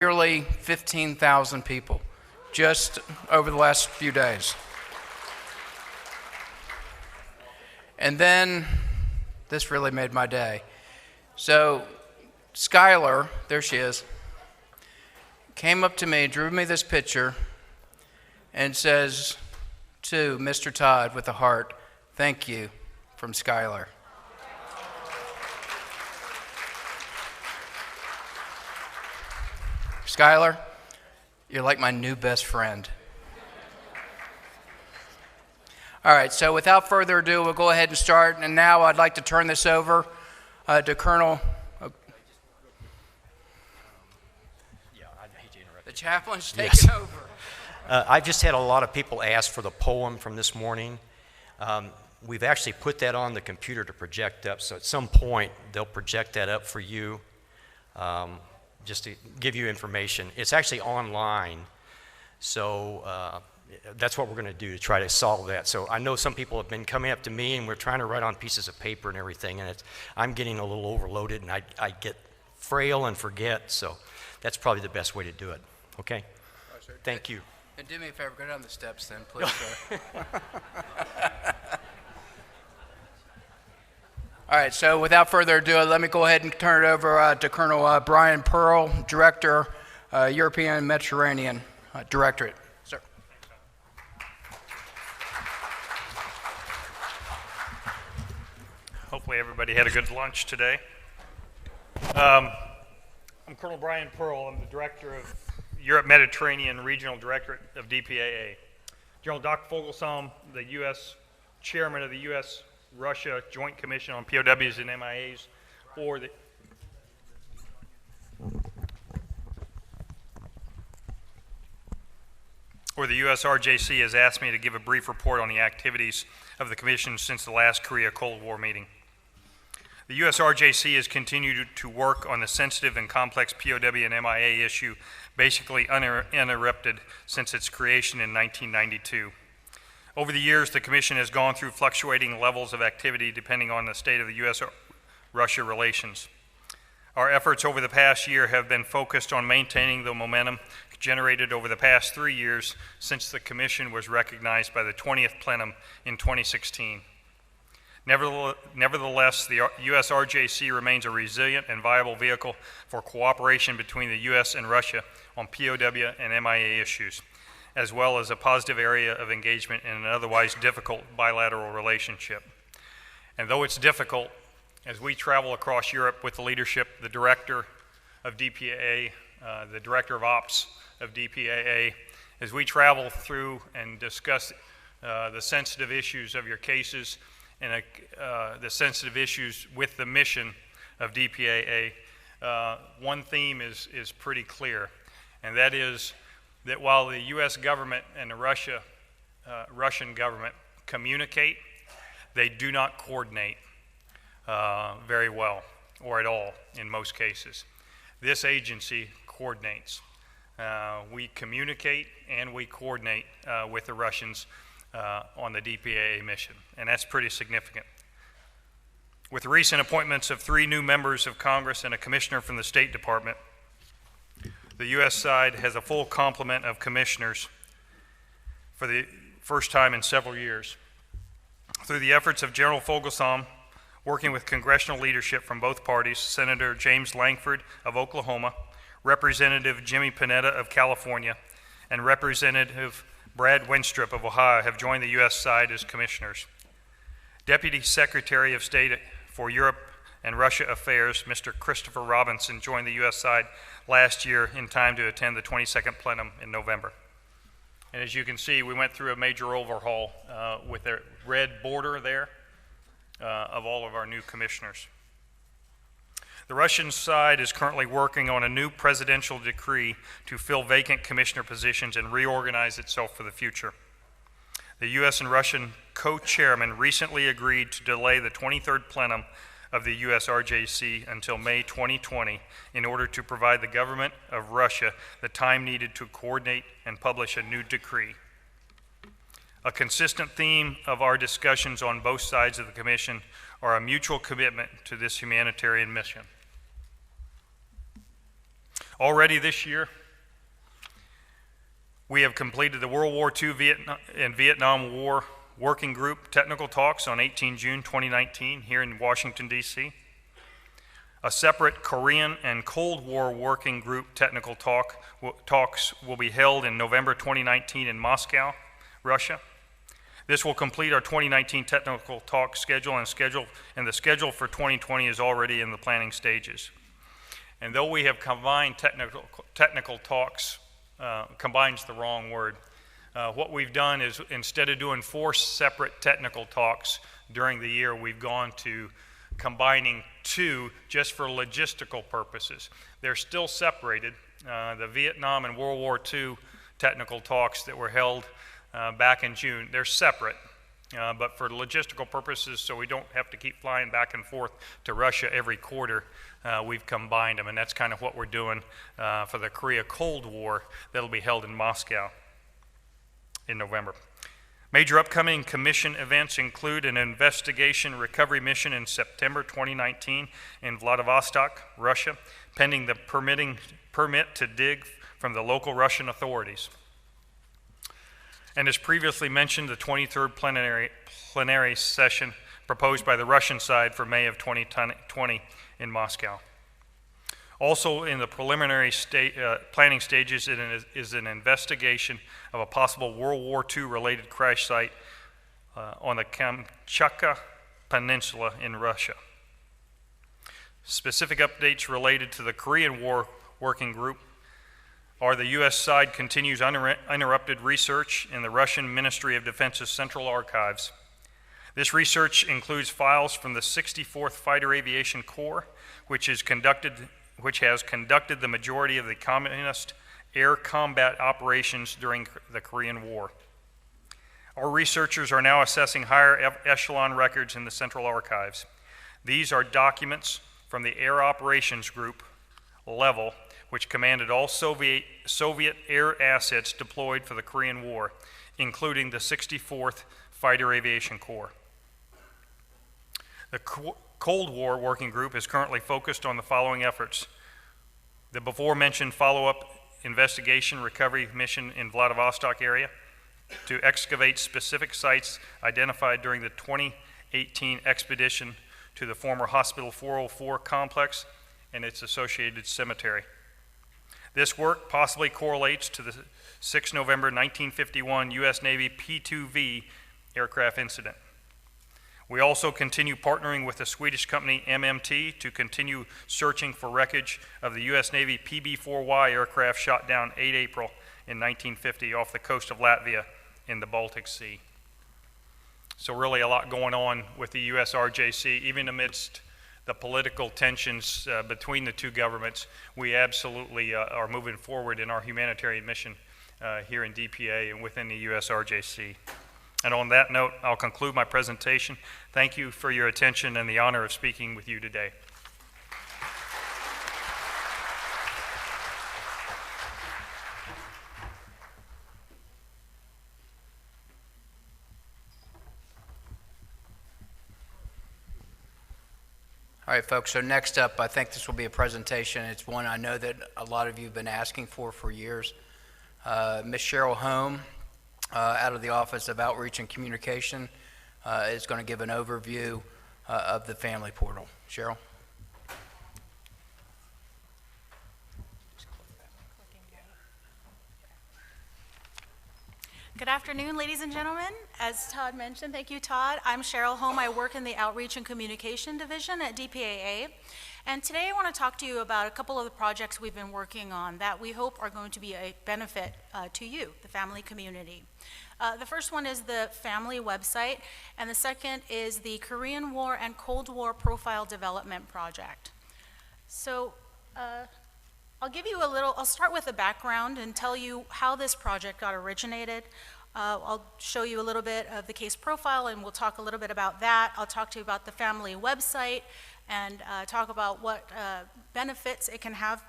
nearly 15,000 people just over the last few days. And then this really made my day. So Skylar, there she is, came up to me, drew me this picture, and says to Mr. Todd with a heart, "Thank you," from Skylar. Skylar, you're like my new best friend. All right, so without further ado, we'll go ahead and start. And now I'd like to turn this over to Colonel. The chaplain's taking over. I've just had a lot of people ask for the poem from this morning. We've actually put that on the computer to project up, so at some point they'll project that up for you, just to give you information. It's actually online, so that's what we're going to do to try to solve that. So I know some people have been coming up to me, and we're trying to write on pieces of paper and everything, and I'm getting a little overloaded, and I get frail and forget, so that's probably the best way to do it. Okay? Thank you. And do me a favor, go down the steps then, please, sir. All right, so without further ado, let me go ahead and turn it over to Colonel Brian Pearl, Director, European and Mediterranean Directorate. Sir. Hopefully everybody had a good lunch today. I'm Colonel Brian Pearl. I'm the Director of Europe Mediterranean Regional Directorate of DPAA. General Dr. Fogelsom, the U.S. Chairman of the U.S.-Russia Joint Commission on POWs and MIAs, or the U.S.RJC, has asked me to give a brief report on the activities of the Commission since the last Korea Cold War meeting. The U.S.RJC has continued to work on the sensitive and complex POW and MIA issue basically uninterrupted since its creation in 1992. Over the years, the Commission has gone through fluctuating levels of activity depending on the state of the U.S.-Russia relations. Our efforts over the past year have been focused on maintaining the momentum generated over the past 3 years since the Commission was recognized by the 20th Plenum in 2016. Nevertheless, the U.S.-RJC remains a resilient and viable vehicle for cooperation between the U.S. and Russia on POW and MIA issues, as well as a positive area of engagement in an otherwise difficult bilateral relationship. And though it's difficult, as we travel across Europe with the leadership, the Director of DPAA, the Director of Ops of DPAA, as we travel through and discuss the sensitive issues of your cases and the sensitive issues with the mission of DPAA, one theme is pretty clear, and that is that while the U.S. government and the Russian government communicate, they do not coordinate very well, or at all in most cases. This agency coordinates. We communicate and we coordinate with the Russians on the DPAA mission, and that's pretty significant. With the recent appointments of 3 new members of Congress and a commissioner from the State Department, the U.S. side has a full complement of commissioners for the first time in several years. Through the efforts of General Fogelsom, working with congressional leadership from both parties, Senator James Lankford of Oklahoma, Representative Jimmy Panetta of California, and Representative Brad Wenstrup of Ohio have joined the U.S. side as commissioners. Deputy Secretary of State for Europe and Russia Affairs, Mr. Christopher Robinson, joined the U.S. side last year in time to attend the 22nd plenum in November. And as you can see, we went through a major overhaul with a red border there of all of our new commissioners. The Russian side is currently working on a new presidential decree to fill vacant commissioner positions and reorganize itself for the future. The U.S. and Russian co-chairmen recently agreed to delay the 23rd plenum of the U.S.-RJC until May 2020 in order to provide the government of Russia the time needed to coordinate and publish a new decree. A consistent theme of our discussions on both sides of the Commission are a mutual commitment to this humanitarian mission. Already this year, we have completed the World War II and Vietnam War Working Group technical talks on 18 June 2019 here in Washington, D.C. A separate Korean and Cold War Working Group technical talks will be held in November 2019 in Moscow, Russia. This will complete our 2019 technical talk schedule, and the schedule for 2020 is already in the planning stages. And though we have combined technical talks, combines the wrong word. What we've done is, instead of doing 4 separate technical talks during the year, we've gone to combining 2 just for logistical purposes. They're still separated. The Vietnam and World War II technical talks that were held back in June, they're separate. But for logistical purposes, so we don't have to keep flying back and forth to Russia every quarter, we've combined them, and that's kind of what we're doing for the Korea Cold War that'll be held in Moscow in November. Major upcoming commission events include an investigation recovery mission in September 2019 in Vladivostok, Russia, pending the permit to dig from the local Russian authorities. And as previously mentioned, the 23rd plenary session proposed by the Russian side for May of 2020 in Moscow. Also in the preliminary planning stages is an investigation of a possible World War II related crash site on the Kamchatka Peninsula in Russia. Specific updates related to the Korean War Working Group are the U.S. side continues uninterrupted research in the Russian Ministry of Defense's Central Archives. This research includes files from the 64th Fighter Aviation Corps, which has conducted the majority of the communist air combat operations during the Korean War. Our researchers are now assessing higher echelon records in the Central Archives. These are documents from the Air Operations Group level, which commanded all Soviet air assets deployed for the Korean War, including the 64th Fighter Aviation Corps. The Cold War Working Group is currently focused on the following efforts: the before-mentioned follow-up investigation recovery mission in Vladivostok area, to excavate specific sites identified during the 2018 expedition to the former Hospital 404 complex and its associated cemetery. This work possibly correlates to the 6 November 1951 U.S. Navy P-2V aircraft incident. We also continue partnering with the Swedish company MMT to continue searching for wreckage of the U.S. Navy PB-4Y aircraft shot down 8 April in 1950 off the coast of Latvia in the Baltic Sea. So really a lot going on with the U.S. RJC, even amidst the political tensions between the two governments. We absolutely are moving forward in our humanitarian mission here in DPA and within the U.S. RJC. And on that note, I'll conclude my presentation. Thank you for your attention and the honor of speaking with you today. All right, folks, so next up, I think this will be a presentation. It's one I know that a lot of you have been asking for years. Ms. Cheryl Home, out of the Office of Outreach and Communication, is going to give an overview of the family portal. Cheryl? Good afternoon, ladies and gentlemen. As Todd mentioned, thank you, Todd. I'm Cheryl Home. I work in the Outreach and Communication Division at DPAA. And today I want to talk to you about a couple of the projects we've been working on that we hope are going to be a benefit to you, the family community. The first one is the family website, and the second is the Korean War and Cold War Profile Development Project. So I'll start with the background and tell you how this project got originated. I'll show you a little bit of the case profile, and we'll talk a little bit about that. I'll talk to you about the family website and talk about what benefits it can have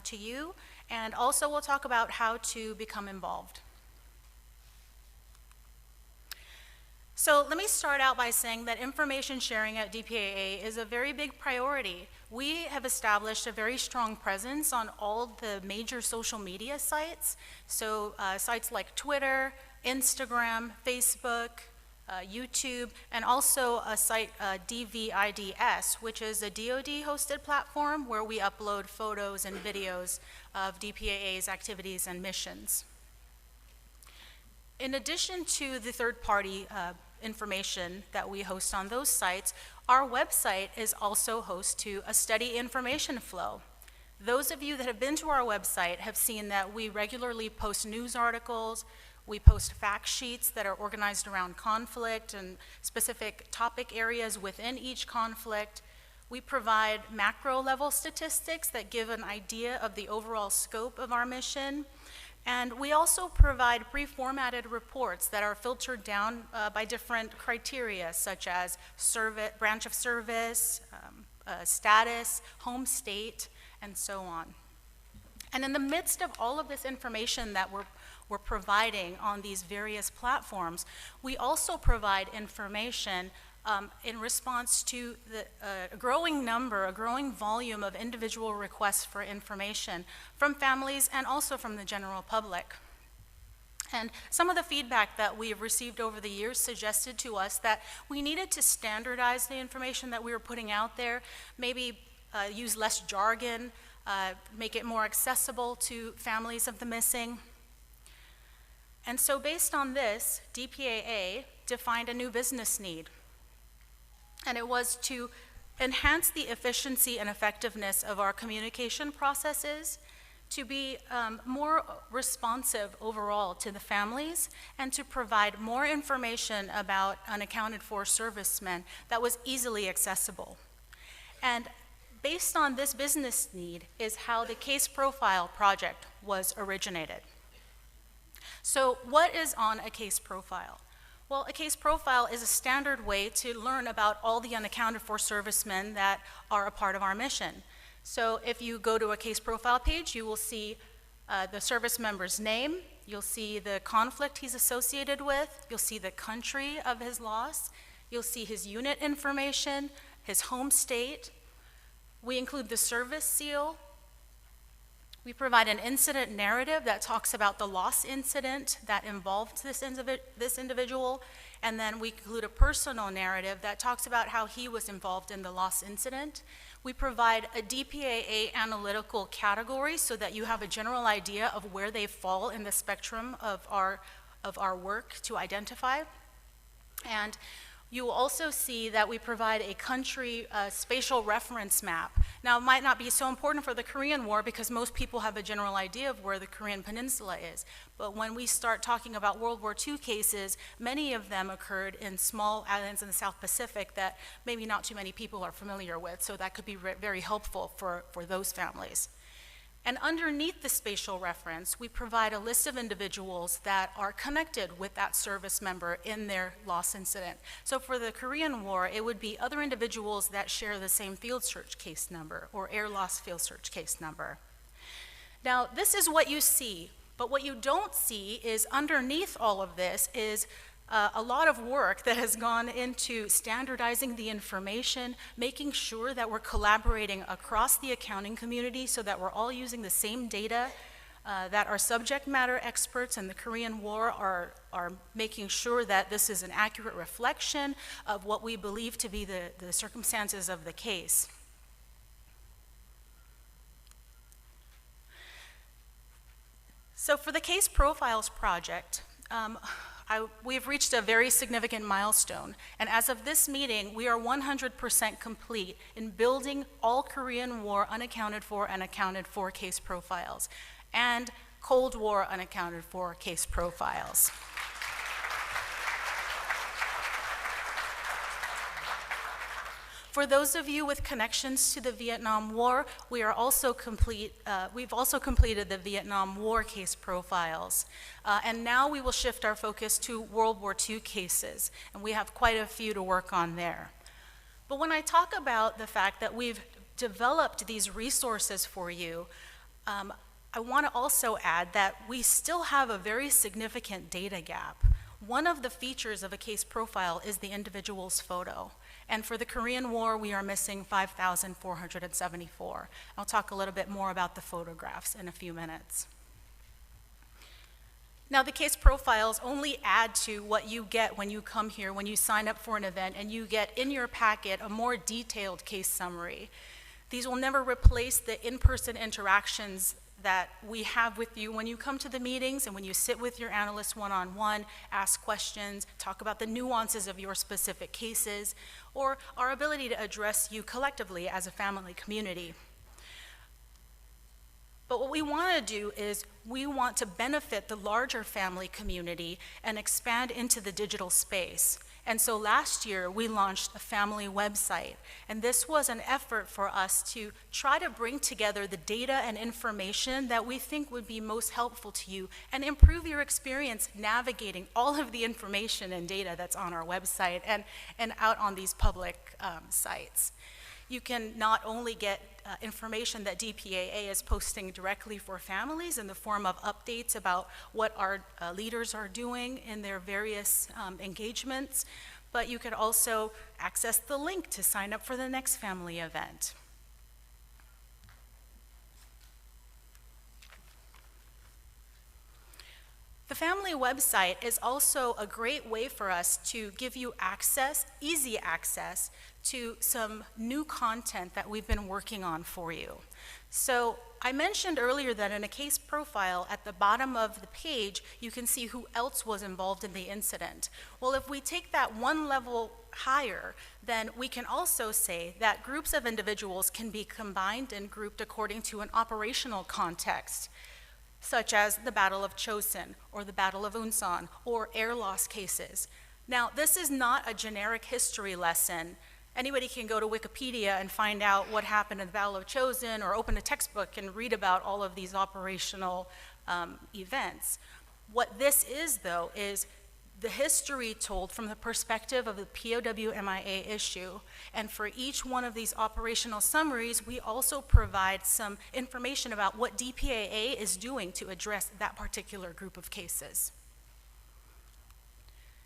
to you, and also we'll talk about how to become involved. So let me start out by saying that information sharing at DPAA is a very big priority. We have established a very strong presence on all the major social media sites. So sites like Twitter, Instagram, Facebook, YouTube, and also a site, DVIDS, which is a DoD-hosted platform where we upload photos and videos of DPAA's activities and missions. In addition to the third-party information that we host on those sites, our website is also host to a steady information flow. Those of you that have been to our website have seen that we regularly post news articles, we post fact sheets that are organized around conflict and specific topic areas within each conflict. We provide macro-level statistics that give an idea of the overall scope of our mission. And we also provide pre-formatted reports that are filtered down by different criteria, such as branch of service, status, home state, and so on. And in the midst of all of this information that we're providing on these various platforms, we also provide information in response to a growing volume of individual requests for information from families and also from the general public. And some of the feedback that we've received over the years suggested to us that we needed to standardize the information that we were putting out there, maybe use less jargon, make it more accessible to families of the missing. And so based on this, DPAA defined a new business need. And it was to enhance the efficiency and effectiveness of our communication processes, to be more responsive overall to the families, and to provide more information about unaccounted for servicemen that was easily accessible. And based on this business need is how the Case Profile project was originated. So what is on a case profile? Well, a case profile is a standard way to learn about all the unaccounted for servicemen that are a part of our mission. So if you go to a case profile page, you will see the service member's name, you'll see the conflict he's associated with, you'll see the country of his loss, you'll see his unit information, his home state. We include the service seal. We provide an incident narrative that talks about the loss incident that involved this individual, and then we include a personal narrative that talks about how he was involved in the loss incident. We provide a DPAA analytical category so that you have a general idea of where they fall in the spectrum of our work to identify. And you will also see that we provide a country spatial reference map. Now, it might not be so important for the Korean War because most people have a general idea of where the Korean Peninsula is. But when we start talking about World War II cases, many of them occurred in small islands in the South Pacific that maybe not too many people are familiar with, so that could be very helpful for those families. And underneath the spatial reference, we provide a list of individuals that are connected with that service member in their loss incident. So for the Korean War, it would be other individuals that share the same field search case number or air loss field search case number. Now, this is what you see, but what you don't see is underneath all of this is a lot of work that has gone into standardizing the information, making sure that we're collaborating across the accounting community so that we're all using the same data, that our subject matter experts in the Korean War are making sure that this is an accurate reflection of what we believe to be the circumstances of the case. So for the Case Profiles project, we've reached a very significant milestone, and as of this meeting, we are 100% complete in building all Korean War unaccounted for and accounted for case profiles, and Cold War unaccounted for case profiles. For those of you with connections to the Vietnam War, we've also completed the Vietnam War case profiles. And now we will shift our focus to World War II cases, and we have quite a few to work on there. But when I talk about the fact that we've developed these resources for you, I want to also add that we still have a very significant data gap. One of the features of a case profile is the individual's photo. And for the Korean War, we are missing 5,474. I'll talk a little bit more about the photographs in a few minutes. Now, the case profiles only add to what you get when you come here, when you sign up for an event, and you get in your packet a more detailed case summary. These will never replace the in-person interactions that we have with you when you come to the meetings and when you sit with your analyst one-on-one, ask questions, talk about the nuances of your specific cases, or our ability to address you collectively as a family community. But what we want to do is we want to benefit the larger family community and expand into the digital space. And so last year, we launched a family website. And this was an effort for us to try to bring together the data and information that we think would be most helpful to you and improve your experience navigating all of the information and data that's on our website and out on these public sites. You can not only get information that DPAA is posting directly for families in the form of updates about what our leaders are doing in their various engagements, but you could also access the link to sign up for the next family event. The family website is also a great way for us to give you access, easy access, to some new content that we've been working on for you. So I mentioned earlier that in a case profile at the bottom of the page, you can see who else was involved in the incident. Well, if we take that one level higher, then we can also say that groups of individuals can be combined and grouped according to an operational context, such as the Battle of Chosin, or the Battle of Unsan, or air loss cases. Now, this is not a generic history lesson. Anybody can go to Wikipedia and find out what happened in the Battle of Chosin, or open a textbook and read about all of these operational events. What this is, though, is the history told from the perspective of the POW-MIA issue. And for each one of these operational summaries, we also provide some information about what DPAA is doing to address that particular group of cases.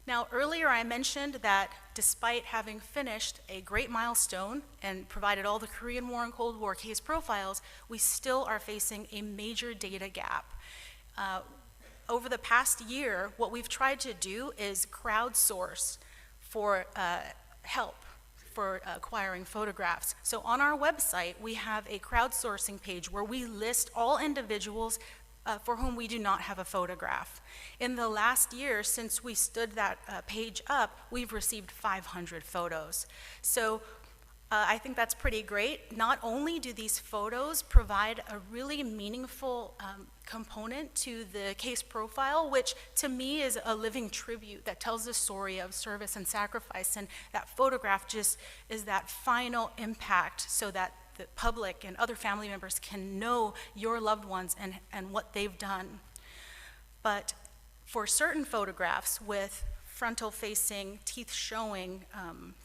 Now, earlier I mentioned that despite having finished a great milestone and provided all the Korean War and Cold War case profiles, we still are facing a major data gap. Over the past year, what we've tried to do is crowdsource for help for acquiring photographs. So on our website, we have a crowdsourcing page where we list all individuals for whom we do not have a photograph. In the last year, since we stood that page up, we've received 500 photos. So I think that's pretty great. Not only do these photos provide a really meaningful component to the case profile, which to me is a living tribute that tells the story of service and sacrifice, and that photograph just is that final impact so that the public and other family members can know your loved ones and what they've done. But for certain photographs with frontal-facing, teeth-showing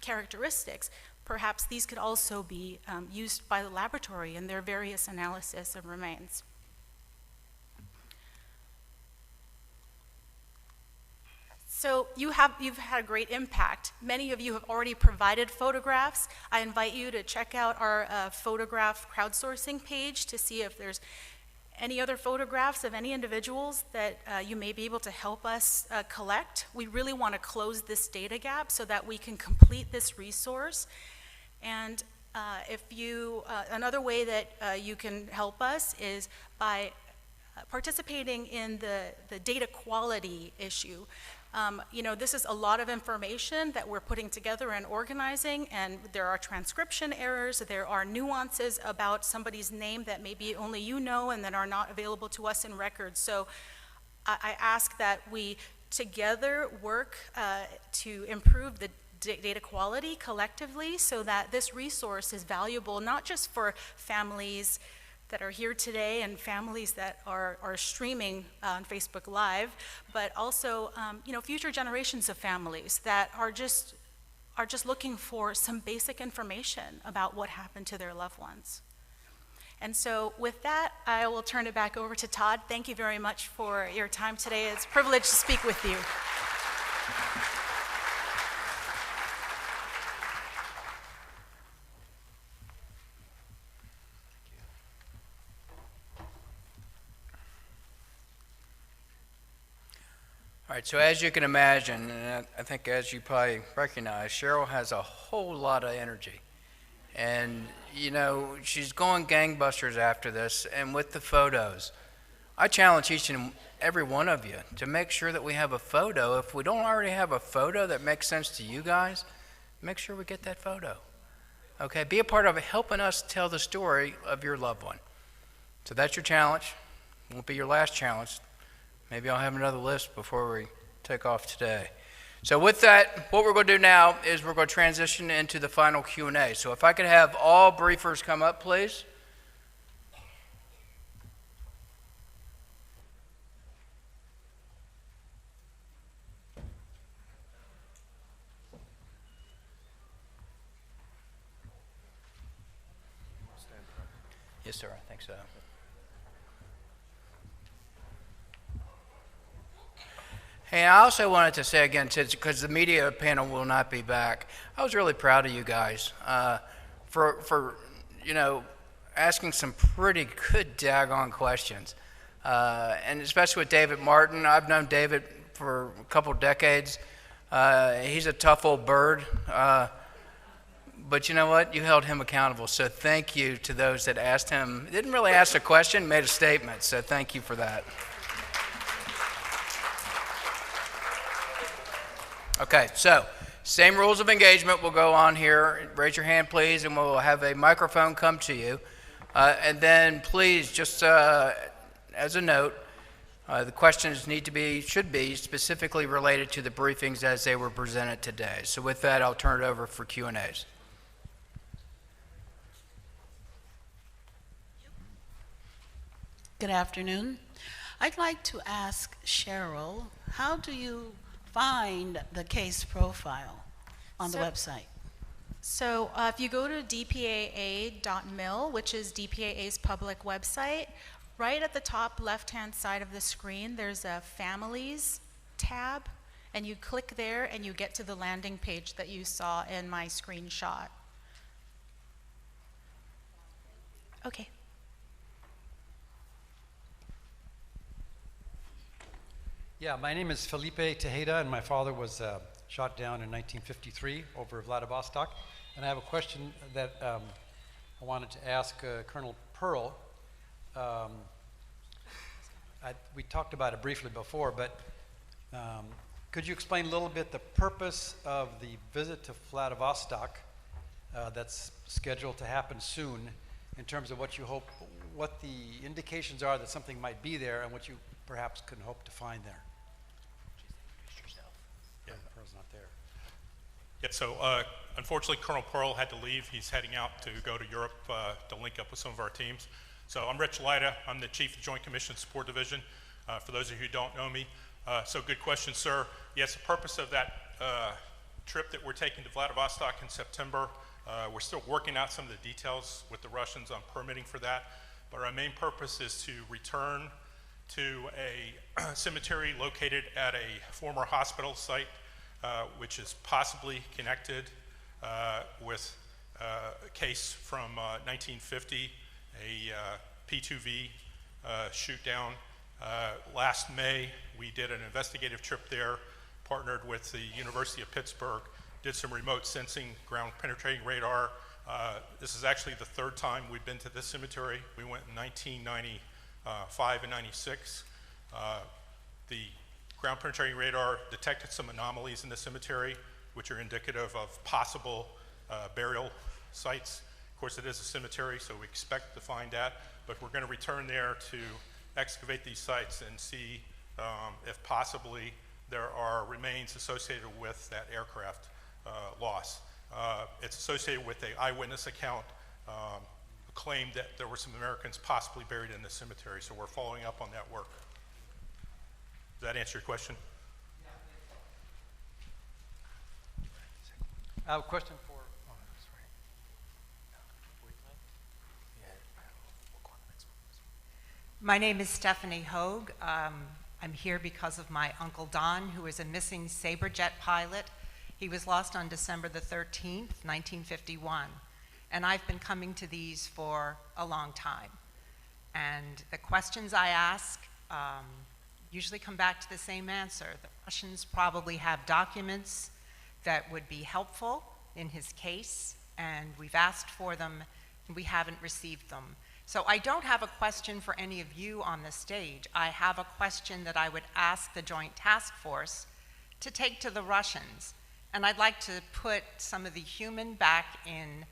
characteristics, perhaps these could also be used by the laboratory in their various analysis of remains. So you've had a great impact. Many of you have already provided photographs. I invite you to check out our photograph crowdsourcing page to see if there's any other photographs of any individuals that you may be able to help us collect. We really want to close this data gap so that we can complete this resource. And another way that you can help us is by participating in the data quality issue. This is a lot of information that we're putting together and organizing, and there are transcription errors, there are nuances about somebody's name that maybe only you know and that are not available to us in records. So I ask that we together work to improve the data quality collectively so that this resource is valuable not just for families that are here today and families that are streaming on Facebook Live, but also future generations of families that are just looking for some basic information about what happened to their loved ones. And so with that, I will turn it back over to Todd. Thank you very much for your time today. It's a privilege to speak with you. All right, so as you can imagine, and I think as you probably recognize, Cheryl has a whole lot of energy. And, you know, she's going gangbusters after this. And with the photos, I challenge each and every one of you to make sure that we have a photo. If we don't already have a photo that makes sense to you guys, make sure we get that photo. Okay, be a part of helping us tell the story of your loved one. So that's your challenge. Won't be your last challenge. Maybe I'll have another list before we take off today. So with that, what we're going to do now is we're going to transition into the final Q&A. So if I could have all briefers come up, please. Yes, sir, I think so. Hey, I also wanted to say again, because the media panel will not be back, I was really proud of you guys for you know, asking some pretty good daggone questions. And especially with David Martin. I've known David for a couple decades. He's a tough old bird. But you know what? You held him accountable. So thank you to those that asked him. Didn't really ask a question, made a statement. So thank you for that. Okay, so same rules of engagement will go on here. Raise your hand, please, and we'll have a microphone come to you. And then please, just as a note, the questions should be specifically related to the briefings as they were presented today. So with that, I'll turn it over for Q&As. Good afternoon. I'd like to ask Cheryl, how do you find the case profile on the website? So if you go to dpaa.mil, which is DPAA's public website, right at the top left-hand side of the screen, there's a Families tab, and you click there and you get to the landing page that you saw in my screenshot. Okay. Yeah, my name is Felipe Tejeda, and my father was shot down in 1953 over Vladivostok. And I have a question that I wanted to ask Colonel Pearl. We talked about it briefly before, but could you explain a little bit the purpose of the visit to Vladivostok that's scheduled to happen soon, in terms of what you hope, what the indications are that something might be there, and what you perhaps can hope to find there? Yeah. Pearl's not there. Yeah, so unfortunately, Colonel Pearl had to leave. He's heading out to go to Europe to link up with some of our teams. So I'm Rich Lyda. I'm the Chief of Joint Commission Support Division, for those of you who don't know me. So good question, sir. Yes, the purpose of that trip that we're taking to Vladivostok in September, we're still working out some of the details with the Russians on permitting for that, but our main purpose is to return to a cemetery located at a former hospital site, which is possibly connected with a case from 1950, a P2V shoot down. Last May, we did an investigative trip there, partnered with the University of Pittsburgh, did some remote sensing, ground penetrating radar. This is actually the third time we've been to this cemetery. We went in 1995 and 96. The ground penetrating radar detected some anomalies in the cemetery, which are indicative of possible burial sites. Of course, it is a cemetery, so we expect to find that, but we're going to return there to excavate these sites and see if possibly there are remains associated with that aircraft loss. It's associated with an eyewitness account, claimed that there were some Americans possibly buried in the cemetery, so we're following up on that work. Does that answer your question? I have a question for. My name is Stephanie Hogue. I'm here because of my Uncle Don, who is a missing Saberjet pilot. He was lost on December the 13th, 1951. And I've been coming to these for a long time. And the questions I ask, usually come back to the same answer. The Russians probably have documents that would be helpful in his case, and we've asked for them, and we haven't received them. So I don't have a question for any of you on the stage. I have a question that I would ask the Joint Task Force to take to the Russians. And I'd like to put some of the human back in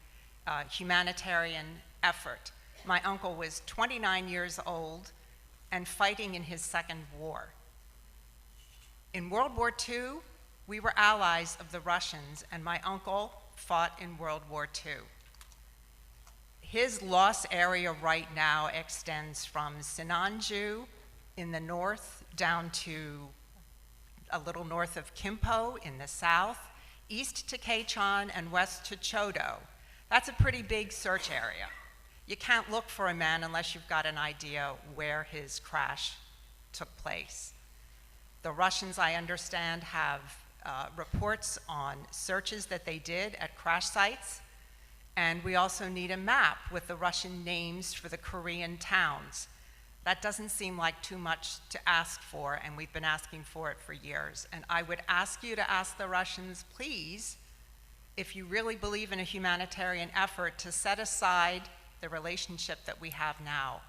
humanitarian effort. My uncle was 29 years old and fighting in his second war. In World War II, we were allies of the Russians, and my uncle fought in World War II. His loss area right now extends from Sinanju in the north down to a little north of Kimpo in the south, east to Kachan, and west to Chodo. That's a pretty big search area. You can't look for a man unless you've got an idea where his crash took place. The Russians, I understand, have reports on searches that they did at crash sites, and we also need a map with the Russian names for the Korean towns. That doesn't seem like too much to ask for, and we've been asking for it for years. And I would ask you to ask the Russians, please, if you really believe in a humanitarian effort, to set aside the relationship that we have now.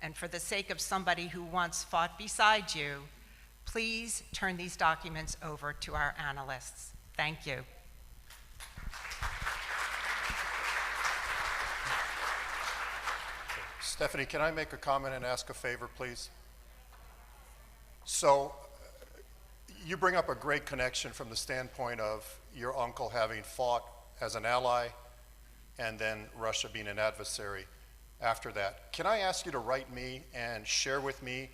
And for the sake of somebody who once fought beside you, please turn these documents over to our analysts. Thank you. Stephanie, can I make a comment and ask a favor, please? So, you bring up a great connection from the standpoint of your uncle having fought as an ally and then Russia being an adversary after that. Can I ask you to write me and share with me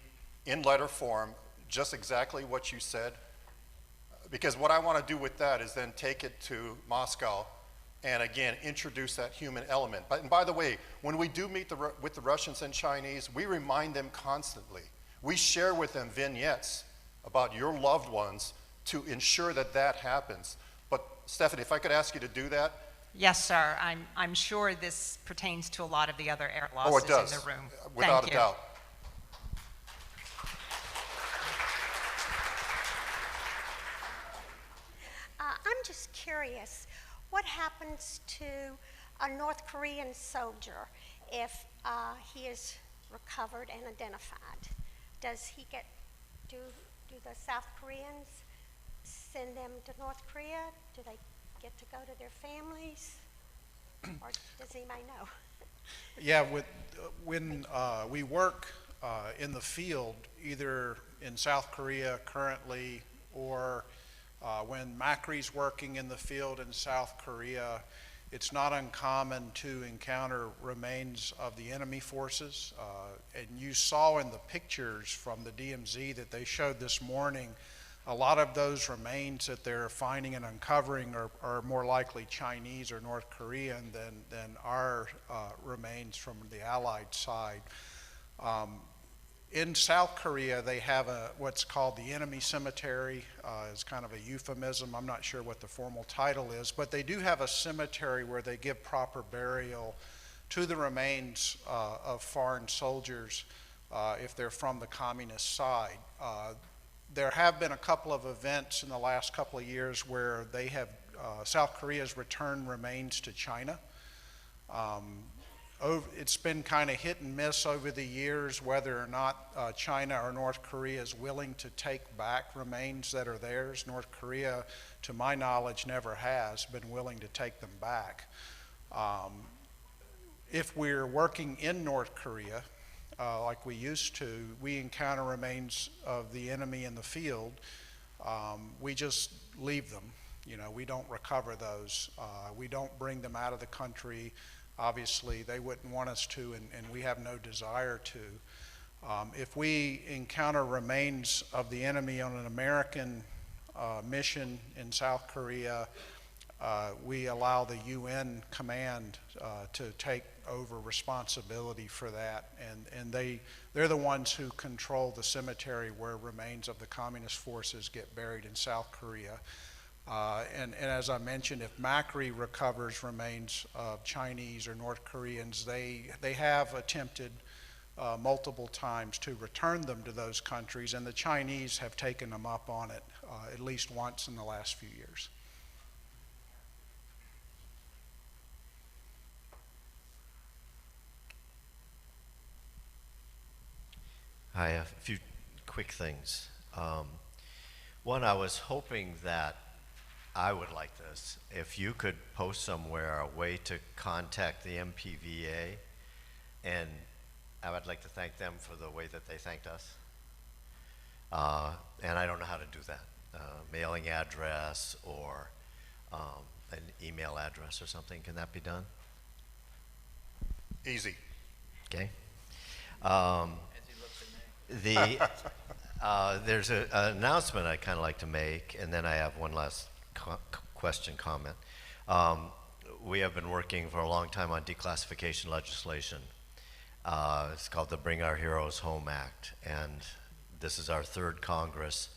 in letter form just exactly what you said? Because what I want to do with that is then take it to Moscow and again introduce that human element. And by the way, when we do meet with the Russians and Chinese, we remind them constantly. We share with them vignettes about your loved ones to ensure that that happens. But Stephanie, if I could ask you to do that. Yes, sir. I'm sure this pertains to a lot of the other air losses Oh, it does, in the room. without Thank a you. doubt. I'm just curious, what happens to a North Korean soldier if he is recovered and identified? Does he get, do the South Koreans send them to North Korea? Do they get to go to their families? Or does anybody know? Yeah, when we work in the field, either in South Korea currently or when Macri's working in the field in South Korea, it's not uncommon to encounter remains of the enemy forces. And you saw in the pictures from the DMZ that they showed this morning, a lot of those remains that they're finding and uncovering are more likely Chinese or North Korean than our remains from the Allied side. In South Korea, they have what's called the enemy cemetery. It's kind of a euphemism. I'm not sure what the formal title is, but they do have a cemetery where they give proper burial to the remains of foreign soldiers if they're from the communist side. There have been a couple of events in the last couple of years where they have, South Korea's returned remains to China. It's been kind of hit and miss over the years whether or not China or North Korea is willing to take back remains that are theirs. North Korea, to my knowledge, never has been willing to take them back. If we're working in North Korea, like we used to, we encounter remains of the enemy in the field. We just leave them. You know, we don't recover those. We don't bring them out of the country. Obviously, they wouldn't want us to, and we have no desire to. If we encounter remains of the enemy on an American mission in South Korea, we allow the UN command to take over responsibility for that, and they're the ones who control the cemetery where remains of the communist forces get buried in South Korea. And as I mentioned, if Macri recovers remains of Chinese or North Koreans, they have attempted multiple times to return them to those countries, and the Chinese have taken them up on it at least once in the last few years. Hi, a few quick things. One, I was hoping that I would like this. If you could post somewhere a way to contact the MPVA, and I would like to thank them for the way that they thanked us. And I don't know how to do that. Mailing address or an email address or something. Can that be done? Easy. Okay. There's an announcement I'd kind of like to make, and then I have one last question, comment. We have been working for a long time on declassification legislation. It's called the Bring Our Heroes Home Act, and this is our third Congress,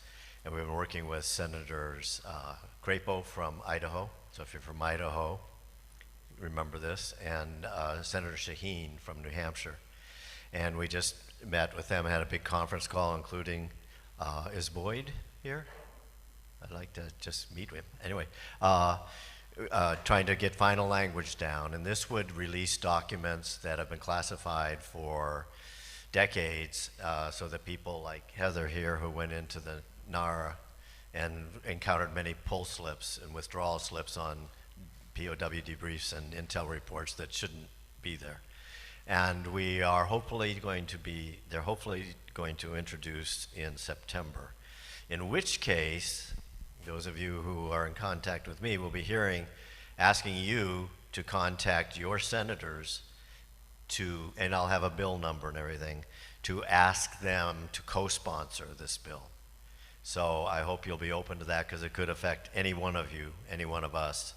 and we've been working with Senators Crapo from Idaho, so if you're from Idaho, remember this, and Senator Shaheen from New Hampshire. And we just met with them, had a big conference call, including, is Boyd here? I'd like to just meet with him. Anyway, trying to get final language down, and this would release documents that have been classified for decades, so that people like Heather here, who went into the NARA and encountered many pull slips and withdrawal slips on POW debriefs and intel reports that shouldn't be there. And we are hopefully going to be, they're hopefully going to introduce in September, in which case, those of you who are in contact with me will be asking you to contact your senators to, and I'll have a bill number and everything, to ask them to co-sponsor this bill. So I hope you'll be open to that, because it could affect any one of you, any one of us,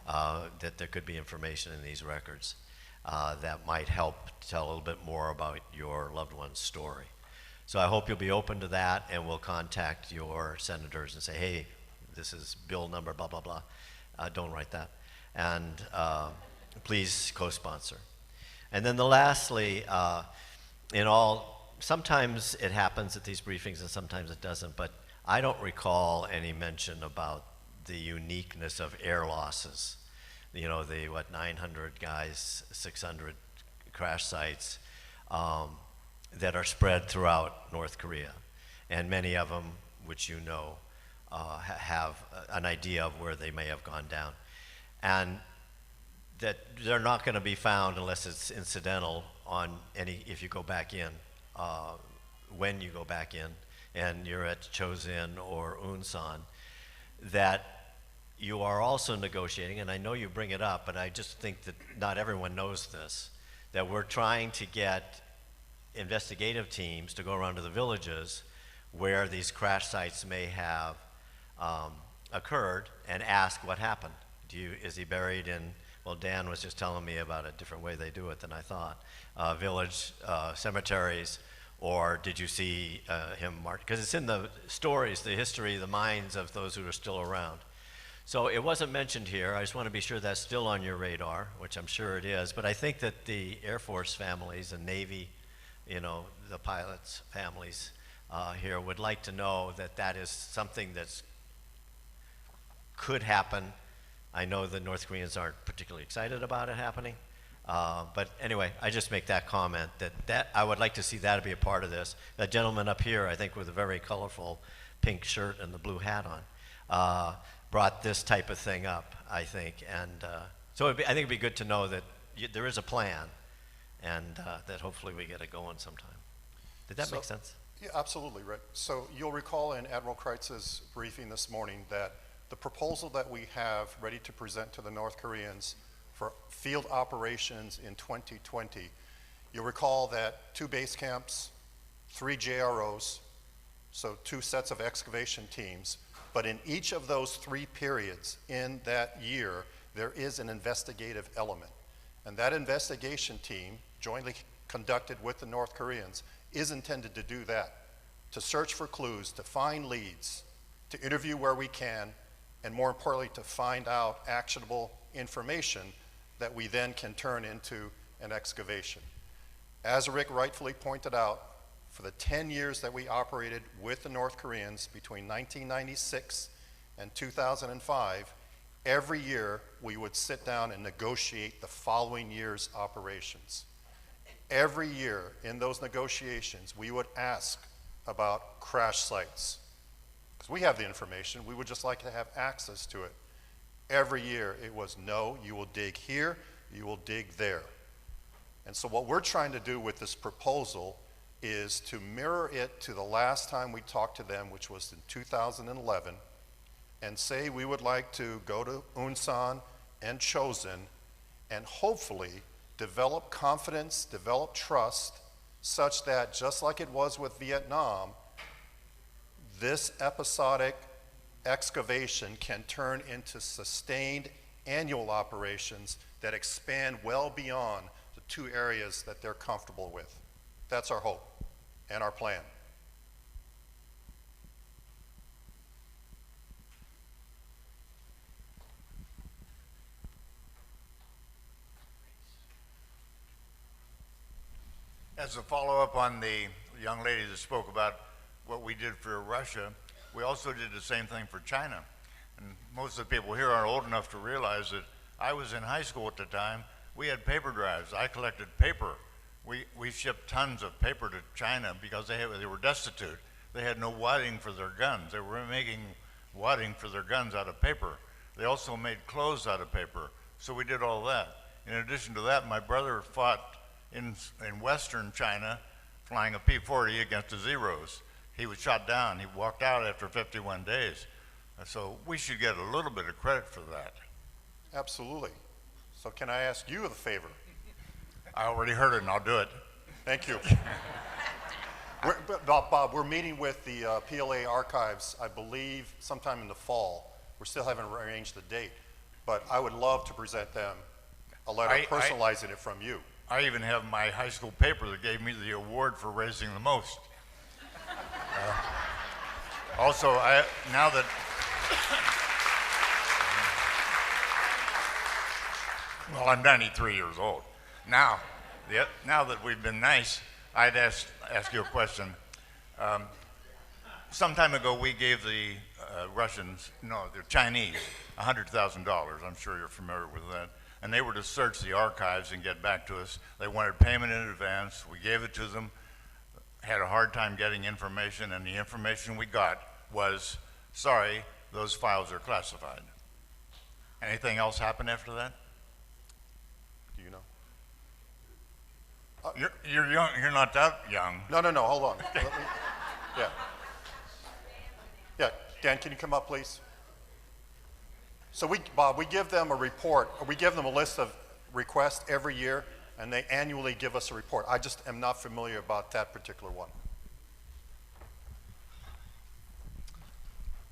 that there could be information in these records that might help tell a little bit more about your loved one's story. So I hope you'll be open to that, and we'll contact your senators and say, hey, this is bill number, blah, blah, blah. Don't write that. And please co-sponsor. And then lastly, sometimes it happens at these briefings and sometimes it doesn't, but I don't recall any mention about the uniqueness of air losses. You know, 900 guys, 600 crash sites that are spread throughout North Korea. And many of them, which you know, have an idea of where they may have gone down. And that they're not going to be found unless it's incidental on if you go back in, when you go back in, and you're at Chosin or Unsan, that you are also negotiating, and I know you bring it up, but I just think that not everyone knows this, that we're trying to get investigative teams to go around to the villages where these crash sites may have occurred and ask what happened. Is he buried in, well, Dan was just telling me about a different way they do it than I thought, village cemeteries, or did you see him marked? Because it's in the stories, the history, the minds of those who are still around. So it wasn't mentioned here. I just want to be sure that's still on your radar, which I'm sure it is. But I think that the Air Force families and Navy, the pilots' families here would like to know that that is something that could happen. I know the North Koreans aren't particularly excited about it happening. But anyway, I just make that comment that I would like to see that be a part of this. That gentleman up here, I think with a very colorful pink shirt and the blue hat on, brought this type of thing up, I think. And so I think it'd be good to know that there is a plan, and that hopefully we get it going sometime. Did that make sense? Yeah, absolutely, Rick. So you'll recall in Admiral Kreitz's briefing this morning that the proposal that we have ready to present to the North Koreans for field operations in 2020, you'll recall that 2 base camps, 3 JROs, so 2 sets of excavation teams, but in each of those 3 periods in that year, there is an investigative element. And that investigation team, jointly conducted with the North Koreans, is intended to do that, to search for clues, to find leads, to interview where we can, and more importantly, to find out actionable information that we then can turn into an excavation. As Rick rightfully pointed out, for the 10 years that we operated with the North Koreans between 1996 and 2005, every year we would sit down and negotiate the following year's operations. Every year in those negotiations, we would ask about crash sites. Because we have the information, we would just like to have access to it. Every year it was, no, you will dig here, you will dig there. And so what we're trying to do with this proposal is to mirror it to the last time we talked to them, which was in 2011, and say we would like to go to Unsan and Chosin and hopefully develop confidence, develop trust, such that just like it was with Vietnam, this episodic excavation can turn into sustained annual operations that expand well beyond the 2 areas that they're comfortable with. That's our hope and our plan. As a follow-up on the young lady that spoke about what we did for Russia, we also did the same thing for China. And most of the people here aren't old enough to realize that I was in high school at the time. We had paper drives. I collected paper. We shipped tons of paper to China because they were destitute. They had no wadding for their guns. They were making wadding for their guns out of paper. They also made clothes out of paper. So we did all that. In addition to that, my brother fought in Western China flying a P-40 against the Zeros. He was shot down. He walked out after 51 days. So we should get a little bit of credit for that. Absolutely. So can I ask you a favor? I already heard it and I'll do it. Thank you. Bob, we're meeting with the PLA archives, I believe, sometime in the fall. We still haven't arranged the date, but I would love to present them a letter personalizing it from you. I even have my high school paper that gave me the award for raising the most. Also, now that well, I'm 93 years old. Now that we've been nice, I'd ask you a question. Some time ago, we gave the the Chinese, $100,000. I'm sure you're familiar with that. And they were to search the archives and get back to us. They wanted payment in advance. We gave it to them, had a hard time getting information, and the information we got was, sorry, those files are classified. Anything else happen after that? Do you know? You're young. You're not that young. No, hold on. Yeah, Dan, can you come up, please? So Bob, we give them a report, or we give them a list of requests every year, and they annually give us a report. I just am not familiar about that particular one.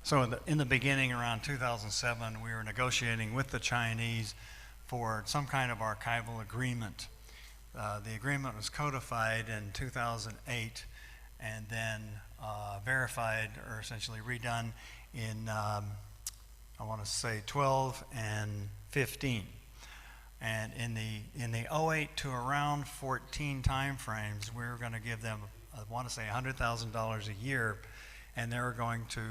So in the beginning, around 2007, we were negotiating with the Chinese for some kind of archival agreement. The agreement was codified in 2008 and then verified, or essentially redone in I want to say 12 and 15. And in the 08 to around 14 time frames, we were going to give them, I want to say $100,000 a year, and they were going to,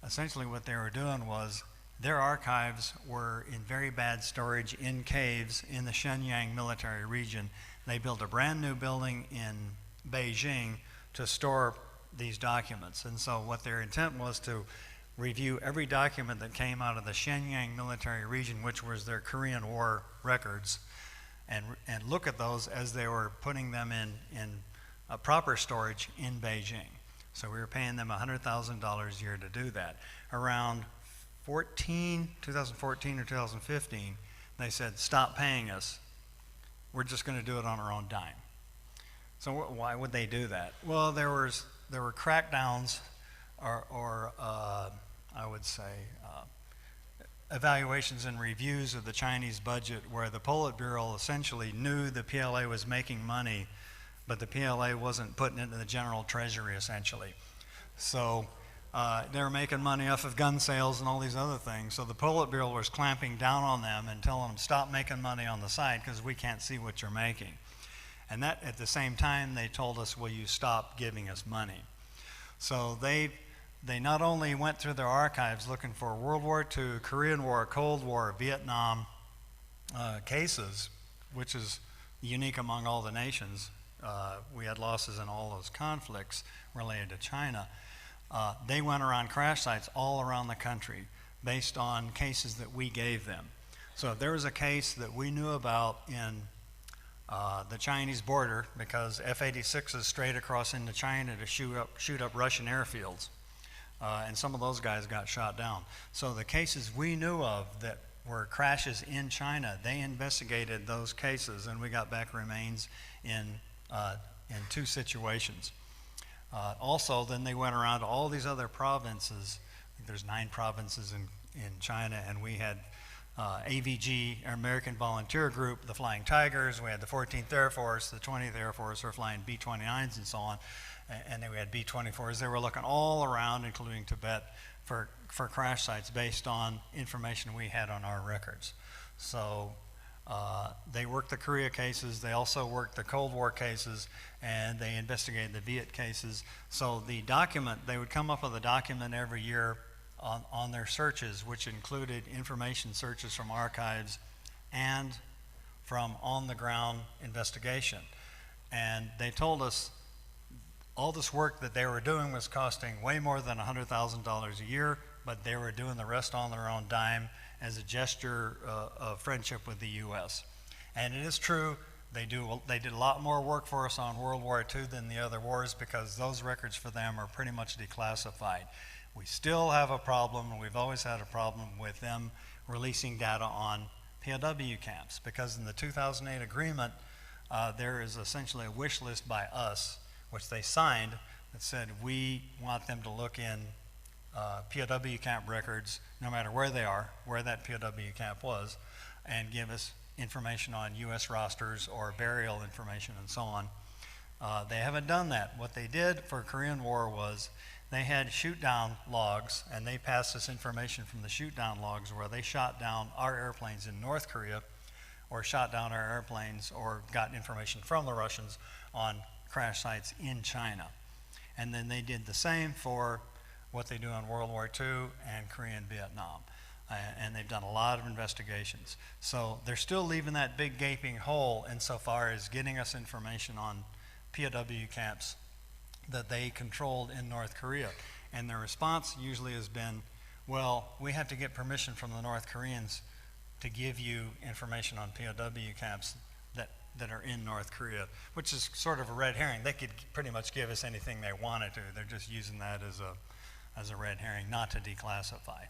essentially what they were doing was, their archives were in very bad storage in caves in the Shenyang military region. They built a brand new building in Beijing to store these documents. And so what their intent was to review every document that came out of the Shenyang military region, which was their Korean War records, and look at those as they were putting them in proper storage in Beijing. So we were paying them $100,000 a year to do that. Around 2014 or 2015, they said, stop paying us. We're just going to do it on our own dime. So why would they do that? Well, there were crackdowns or I would say evaluations and reviews of the Chinese budget where the Politburo essentially knew the PLA was making money, but the PLA wasn't putting it in the general treasury essentially. So they were making money off of gun sales and all these other things. So the Politburo was clamping down on them and telling them, stop making money on the side because we can't see what you're making. And that, at the same time, they told us, will you stop giving us money? So they not only went through their archives looking for World War II, Korean War, Cold War, Vietnam cases, which is unique among all the nations. We had losses in all those conflicts related to China. They went around crash sites all around the country based on cases that we gave them. So if there was a case that we knew about in the Chinese border, because F-86s strayed across into China to shoot up Russian airfields, and some of those guys got shot down. So the cases we knew of that were crashes in China, they investigated those cases, and we got back remains in 2 situations. Also, then they went around to all these other provinces. I think there's 9 provinces in China, and we had AVG, American Volunteer Group, the Flying Tigers. We had the 14th Air Force, the 20th Air Force were flying B-29s and so on, and then we had B-24s. They were looking all around, including Tibet, for crash sites based on information we had on our records. So they worked the Korea cases, they also worked the Cold War cases, and they investigated the Viet cases. So the document, they would come up with a document every year on their searches, which included information searches from archives and from on-the-ground investigation. And they told us all this work that they were doing was costing way more than $100,000 a year, but they were doing the rest on their own dime as a gesture of friendship with the U.S. And it is true, they did a lot more work for us on World War II than the other wars, because those records for them are pretty much declassified. We still have a problem, and we've always had a problem with them releasing data on POW camps, because in the 2008 agreement, there is essentially a wish list by us, which they signed, that said we want them to look in POW camp records, no matter where they are, where that POW camp was, and give us information on U.S. rosters or burial information and so on. They haven't done that. What they did for Korean War was they had shoot-down logs, and they passed us information from the shoot-down logs where they shot down our airplanes in North Korea, or shot down our airplanes, or got information from the Russians on crash sites in China. And then they did the same for what they do in World War II and Korea and Vietnam. And they've done a lot of investigations. So they're still leaving that big gaping hole insofar as getting us information on POW camps that they controlled in North Korea. And their response usually has been, well, we have to get permission from the North Koreans to give you information on POW camps that are in North Korea, which is sort of a red herring. They could pretty much give us anything they wanted to. They're just using that as a red herring, not to declassify.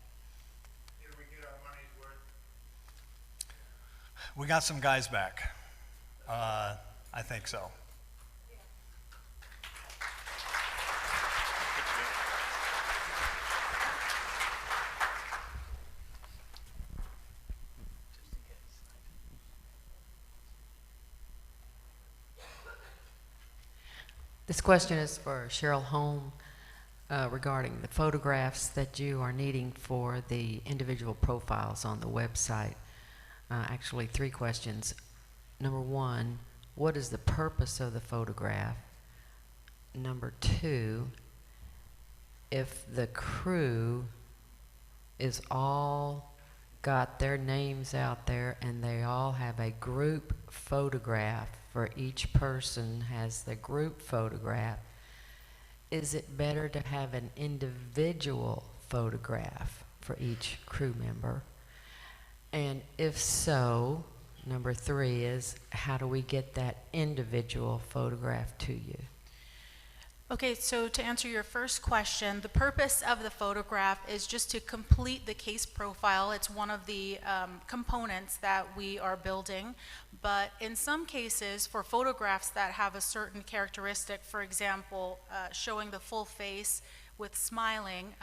Did we get our money's worth? We got some guys back. I think so. This question is for Cheryl Holm regarding the photographs that you are needing for the individual profiles on the website. Actually, 3 questions. Number 1, what is the purpose of the photograph? Number 2, if the crew is all got their names out there and they all have a group photograph, for each person has the group photograph, is it better to have an individual photograph for each crew member? And if so, number 3 is, how do we get that individual photograph to you? Okay, so to answer your first question, the purpose of the photograph is just to complete the case profile. It's one of the components that we are building. But in some cases, for photographs that have a certain characteristic, for example, showing the full face with smiling,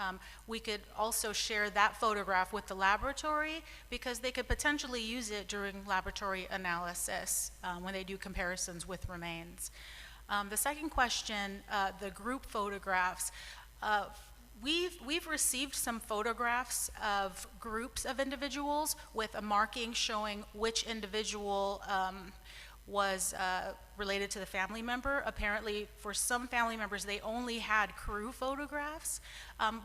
we could also share that photograph with the laboratory, because they could potentially use it during laboratory analysis when they do comparisons with remains. The second question, the group photographs. We've received some photographs of groups of individuals with a marking showing which individual was related to the family member. Apparently, for some family members, they only had crew photographs.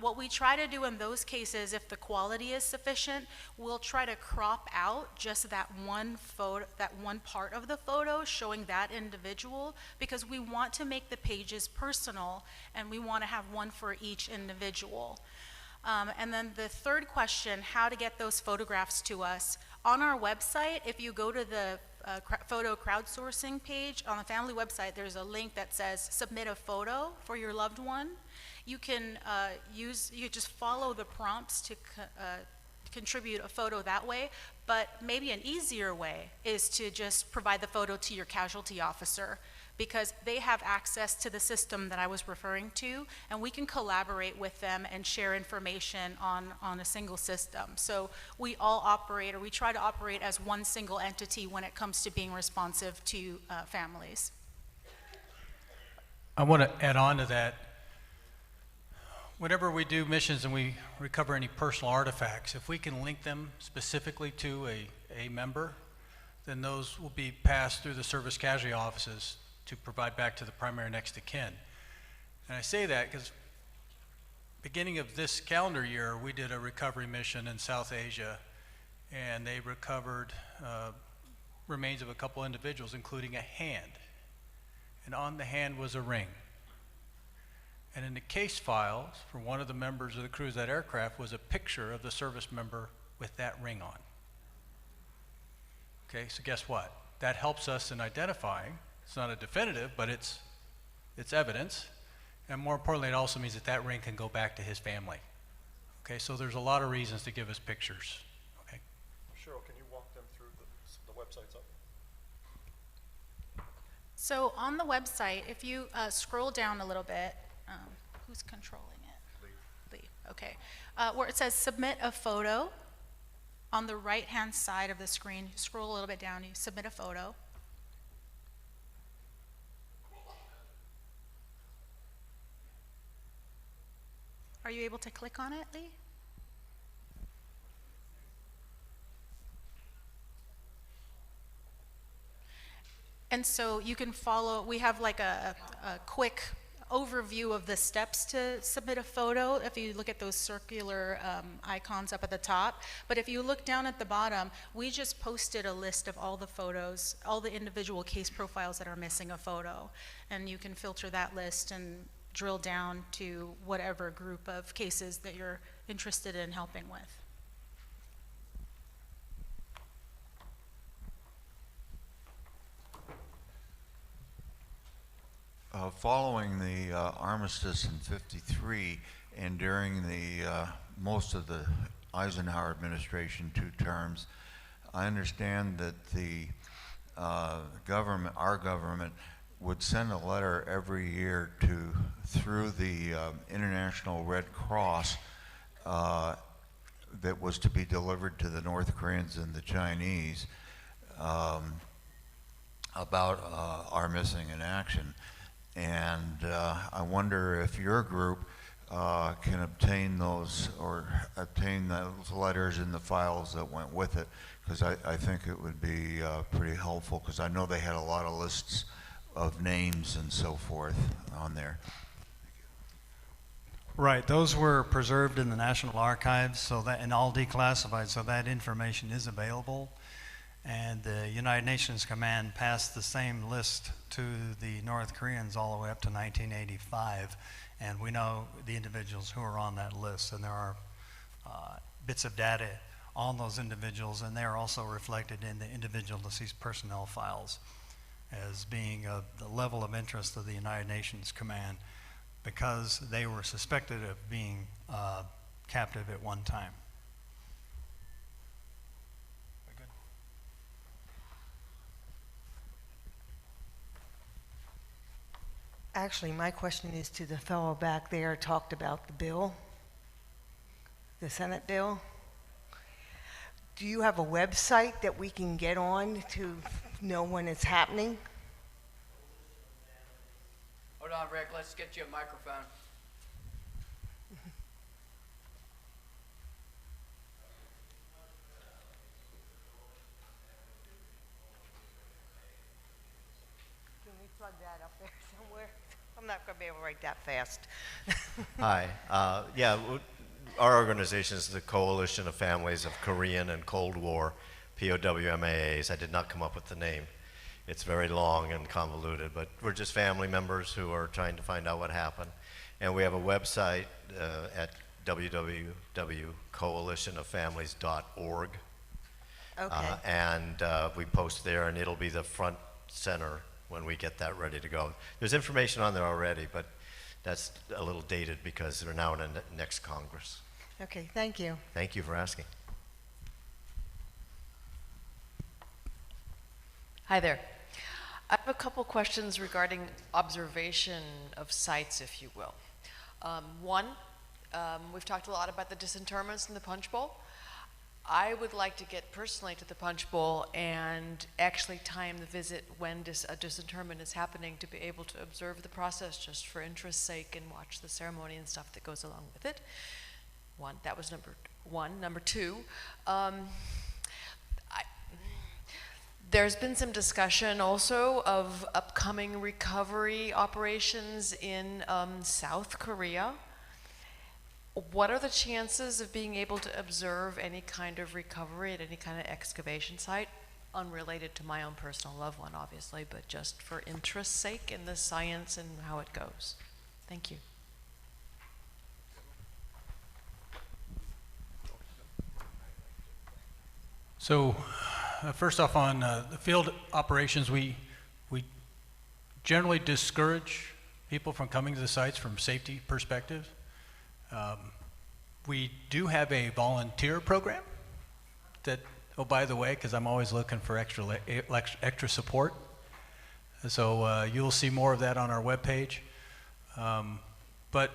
What we try to do in those cases, if the quality is sufficient, we'll try to crop out just that one photo, that one part of the photo showing that individual, because we want to make the pages personal and we want to have one for each individual. And then the third question, how to get those photographs to us. On our website, if you go to the photo crowdsourcing page, on the family website, there's a link that says submit a photo for your loved one. You can you just follow the prompts to contribute a photo that way, but maybe an easier way is to just provide the photo to your casualty officer, because they have access to the system that I was referring to, and we can collaborate with them and share information on a single system. So we all operate, or we try to operate as one single entity when it comes to being responsive to families. I want to add on to that. Whenever we do missions and we recover any personal artifacts, if we can link them specifically to a member, then those will be passed through the service casualty offices to provide back to the primary next of kin. And I say that because beginning of this calendar year, we did a recovery mission in South Asia, and they recovered remains of a couple individuals, including a hand. And on the hand was a ring. And in the case files for one of the members of the crew of that aircraft was a picture of the service member with that ring on. Okay, so guess what? That helps us in identifying. It's not a definitive, but it's evidence. And more importantly, it also means that that ring can go back to his family. Okay, so there's a lot of reasons to give us pictures. Okay. Cheryl, can you walk them through the websites up? So on the website, if you scroll down a little bit, who's controlling it? Lee. Okay. Where it says submit a photo, on the right-hand side of the screen, you scroll a little bit down, you submit a photo. Are you able to click on it, Lee? And so you can follow, we have like a quick overview of the steps to submit a photo if you look at those circular icons up at the top. But if you look down at the bottom, we just posted a list of all the photos, all the individual case profiles that are missing a photo. And you can filter that list and drill down to whatever group of cases that you're interested in helping with. Following the armistice in *53 and during the most of the Eisenhower administration 2 terms, I understand that the government, our government, would send a letter every year through the International Red Cross that was to be delivered to the North Koreans and the Chinese about our missing in action. And I wonder if your group can obtain those, or obtain those letters in the files that went with it, because I think it would be pretty helpful, because I know they had a lot of lists of names and so forth on there. Right, those were preserved in the National Archives, so that, and all declassified, so that information is available. And the United Nations Command passed the same list to the North Koreans all the way up to 1985, and we know the individuals who are on that list, and there are bits of data on those individuals, and they are also reflected in the individual deceased personnel files as being of the level of interest of the United Nations Command, because they were suspected of being captive at one time. Actually, my question is to the fellow back there who talked about the bill, the Senate bill. Do you have a website that we can get on to know when it's happening? Hold on, Rick, let's get you a microphone. I'm not going to be able to write that fast. Hi. Our organization is the Coalition of Families of Korean and Cold War POWMAAs. I did not come up with the name. It's very long and convoluted, but we're just family members who are trying to find out what happened. And we have a website at www.coalitionoffamilies.org. Okay. We post there, and it'll be the front center when we get that ready to go. There's information on there already, but that's a little dated because we're now in the next Congress. Okay, thank you. Thank you for asking. Hi there. I have a couple questions regarding observation of sites, if you will. One, we've talked a lot about the disinterments in the Punch Bowl. I would like to get personally to the Punch Bowl and actually time the visit when a disinterment is happening to be able to observe the process just for interest's sake and watch the ceremony and stuff that goes along with it. That was number one. Number two, there's been some discussion also of upcoming recovery operations in South Korea. What are the chances of being able to observe any kind of recovery at any kind of excavation site? Unrelated to my own personal loved one, obviously, but just for interest's sake in the science and how it goes. Thank you. So, first off, on the field operations, we generally discourage people from coming to the sites from safety perspective. We do have a volunteer program that, oh, by the way, because I'm always looking for extra support. So you'll see more of that on our webpage. But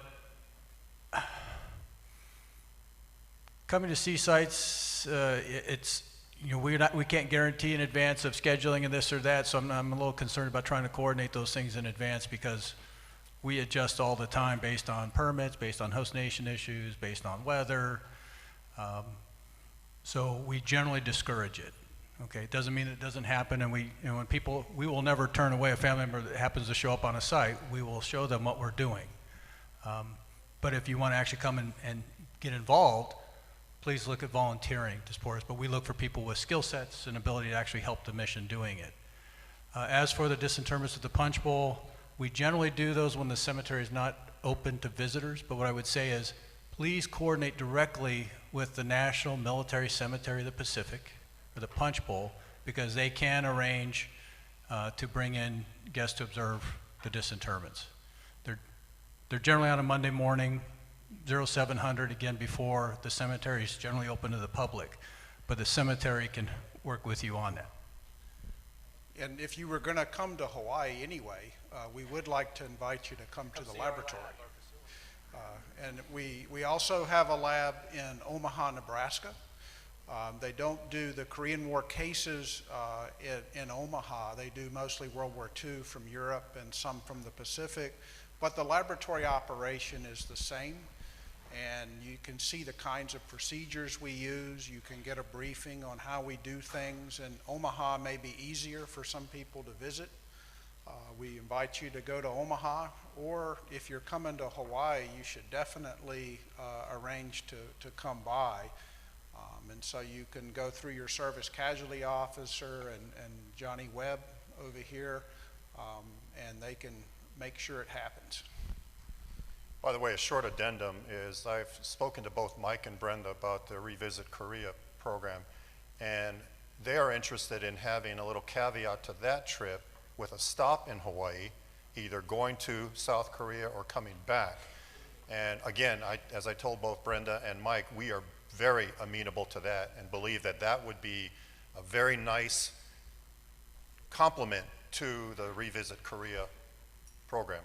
coming to see sites, it's, you know, we can't guarantee in advance of scheduling and this or that, so I'm a little concerned about trying to coordinate those things in advance because we adjust all the time based on permits, based on host nation issues, based on weather. So we generally discourage it. Okay, it doesn't mean it doesn't happen, and when people, we will never turn away a family member that happens to show up on a site. We will show them what we're doing. But if you want to actually come and get involved, please look at volunteering to support us. But we look for people with skill sets and ability to actually help the mission doing it. As for the disinterments at the Punch Bowl, we generally do those when the cemetery is not open to visitors, but what I would say is please coordinate directly with the National Military Cemetery of the Pacific, or the Punch Bowl, because they can arrange to bring in guests to observe the disinterments. They're generally on a Monday morning, 0700, again, before the cemetery is generally open to the public, but the cemetery can work with you on that. And if you were going to come to Hawaii anyway, we would like to invite you to come to the laboratory. And we also have a lab in Omaha, Nebraska. They don't do the Korean War cases in Omaha. They do mostly World War II from Europe and some from the Pacific. But the laboratory operation is the same. And you can see the kinds of procedures we use. You can get a briefing on how we do things. And Omaha may be easier for some people to visit. We invite you to go to Omaha, or if you're coming to Hawaii, you should definitely arrange to come by. And so you can go through your service casualty officer and Johnny Webb over here, and they can make sure it happens. By the way, a short addendum is I've spoken to both Mike and Brenda about the Revisit Korea program, and they are interested in having a little caveat to that trip with a stop in Hawaii, either going to South Korea or coming back. And again, as I told both Brenda and Mike, we are very amenable to that and believe that that would be a very nice complement to the Revisit Korea program.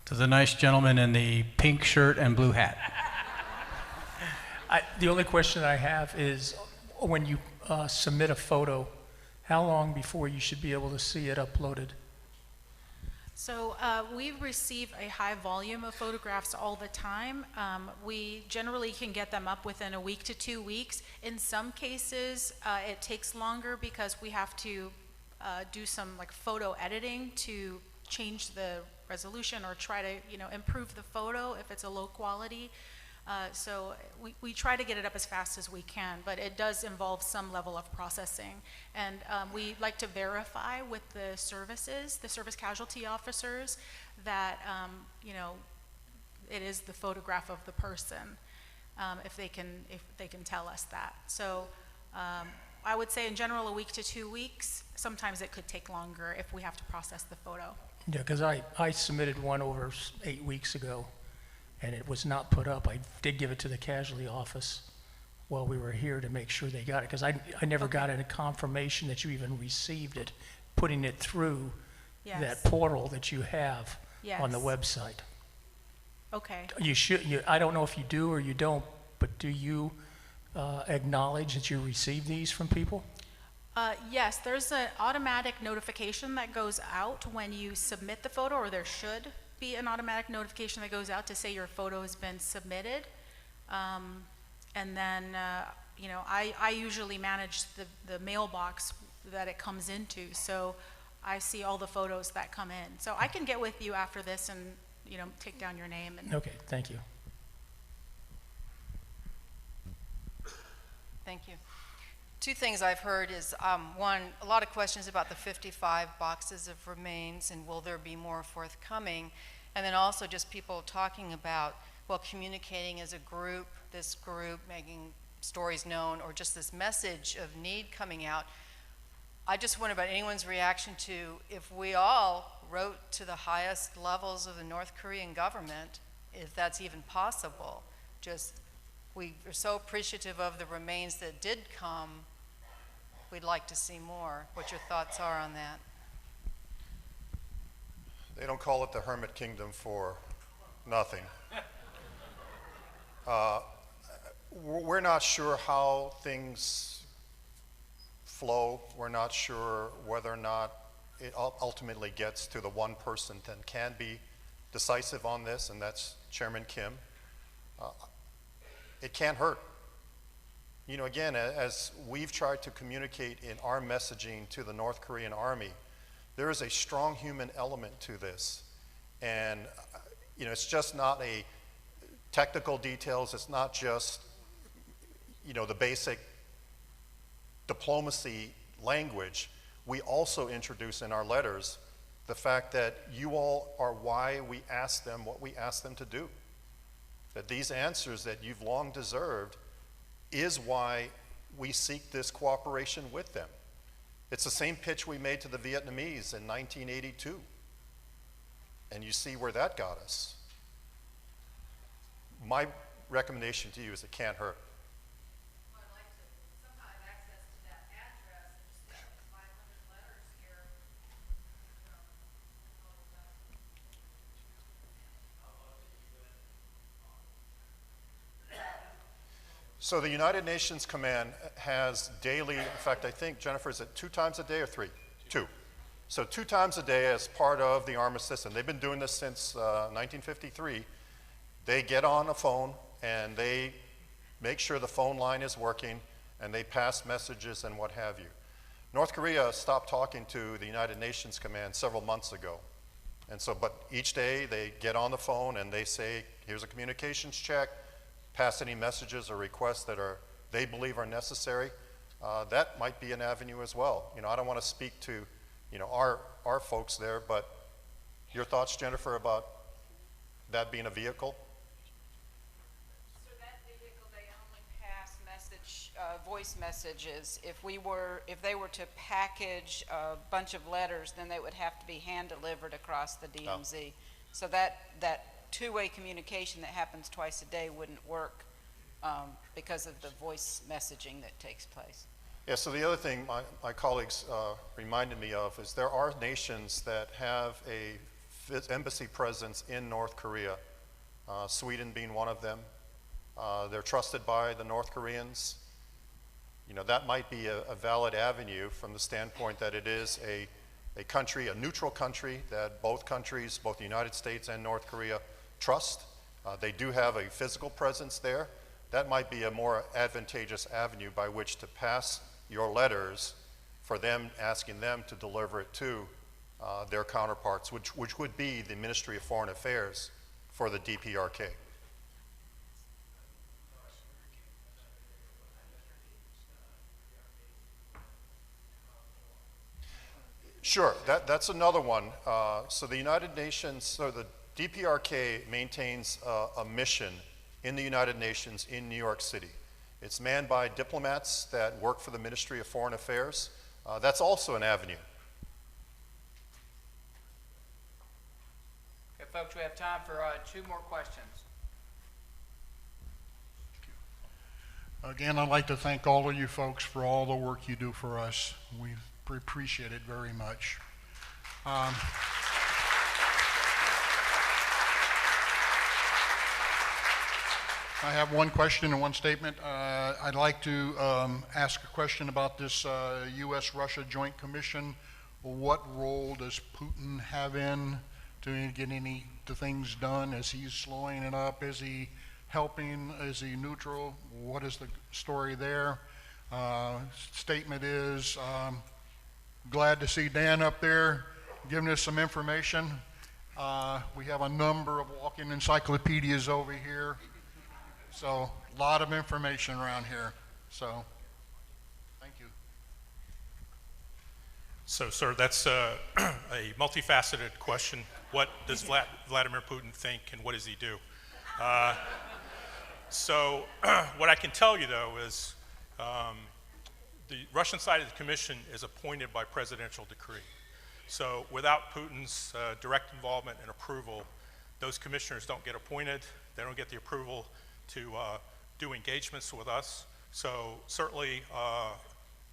To the nice gentleman in the pink shirt and blue hat. The only question I have is when you submit a photo, how long before you should be able to see it uploaded? So we receive a high volume of photographs all the time. We generally can get them up within a week to 2 weeks. In some cases, it takes longer because we have to do some like photo editing to change the resolution or try to improve the photo if it's a low quality. So we try to get it up as fast as we can, but it does involve some level of processing. And we like to verify with the service casualty officers that, it is the photograph of the person, if they can tell us that. So I would say in general a week to 2 weeks. Sometimes it could take longer if we have to process the photo. Yeah, because I submitted one over 8 weeks ago, and it was not put up. I did give it to the casualty office while we were here to make sure they got it, because I never got a confirmation that you even received it, putting it through that portal that you have on the website. Okay. I don't know if you do or you don't, but do you acknowledge that you receive these from people? Yes, there's an automatic notification that goes out when you submit the photo, or there should be an automatic notification that goes out to say your photo has been submitted. And then, I usually manage the mailbox that it comes into, so I see all the photos that come in. So I can get with you after this and, take down your name. Okay, thank you. Thank you. Two things I've heard is, one, a lot of questions about the 55 boxes of remains and will there be more forthcoming, and then also just people talking about, communicating as a group, this group making stories known, or just this message of need coming out. I just wonder about anyone's reaction to if we all wrote to the highest levels of the North Korean government, if that's even possible. Just, we are so appreciative of the remains that did come. We'd like to see more. What your thoughts are on that? They don't call it the Hermit Kingdom for nothing. We're not sure how things flow. We're not sure whether or not it ultimately gets to the one person that can be decisive on this, and that's Chairman Kim. It can't hurt. Again, as we've tried to communicate in our messaging to the North Korean Army, there is a strong human element to this. And, it's just not a technical details. It's not just, the basic diplomacy language. We also introduce in our letters the fact that you all are why we ask them what we ask them to do. That these answers that you've long deserved is why we seek this cooperation with them. It's the same pitch we made to the Vietnamese in 1982. And you see where that got us. My recommendation to you is it can't hurt. Well, I'd like to somehow have access to that address and just get like 500 letters here. So the United Nations Command has daily, in fact, I think, Jennifer, is it 2 times a day or 3? 2. So 2 times a day as part of the armistice, and they've been doing this since 1953. They get on a phone and they make sure the phone line is working and they pass messages and what have you. North Korea stopped talking to the United Nations Command several months ago. And so, but each day they get on the phone and they say, here's a communications check, pass any messages or requests that they believe are necessary. That might be an avenue as well. I don't want to speak to, our folks there, but your thoughts, Jennifer, about that being a vehicle? So that vehicle, they only pass voice messages. If they were to package a bunch of letters, then they would have to be hand delivered across the DMZ. Oh. So that two-way communication that happens twice a day wouldn't work because of the voice messaging that takes place. Yeah, so the other thing my colleagues reminded me of is there are nations that have a embassy presence in North Korea, Sweden being one of them. They're trusted by the North Koreans. That might be a valid avenue from the standpoint that it is a a country, a neutral country that both countries, both the United States and North Korea, trust. They do have a physical presence there. That might be a more advantageous avenue by which to pass your letters for them, asking them to deliver it to their counterparts, which would be the Ministry of Foreign Affairs for the DPRK. Sure, that's another one. So the United Nations, so the DPRK maintains a mission in the United Nations in New York City. It's manned by diplomats that work for the Ministry of Foreign Affairs. That's also an avenue. Okay, folks, we have time for 2 more questions. Again, I'd like to thank all of you folks for all the work you do for us. We appreciate it very much. I have one question and one statement. I'd like to ask a question about this U.S.-Russia Joint Commission. What role does Putin have in to get the things done? Is he slowing it up? Is he helping? Is he neutral? What is the story there? Statement is, glad to see Dan up there giving us some information. We have a number of walking encyclopedias over here. So a lot of information around here. So thank you. So, sir, that's a multifaceted question. What does Vladimir Putin think, and what does he do? So what I can tell you, though, is the Russian side of the commission is appointed by presidential decree. So without Putin's direct involvement and approval, those commissioners don't get appointed. They don't get the approval to do engagements with us. So certainly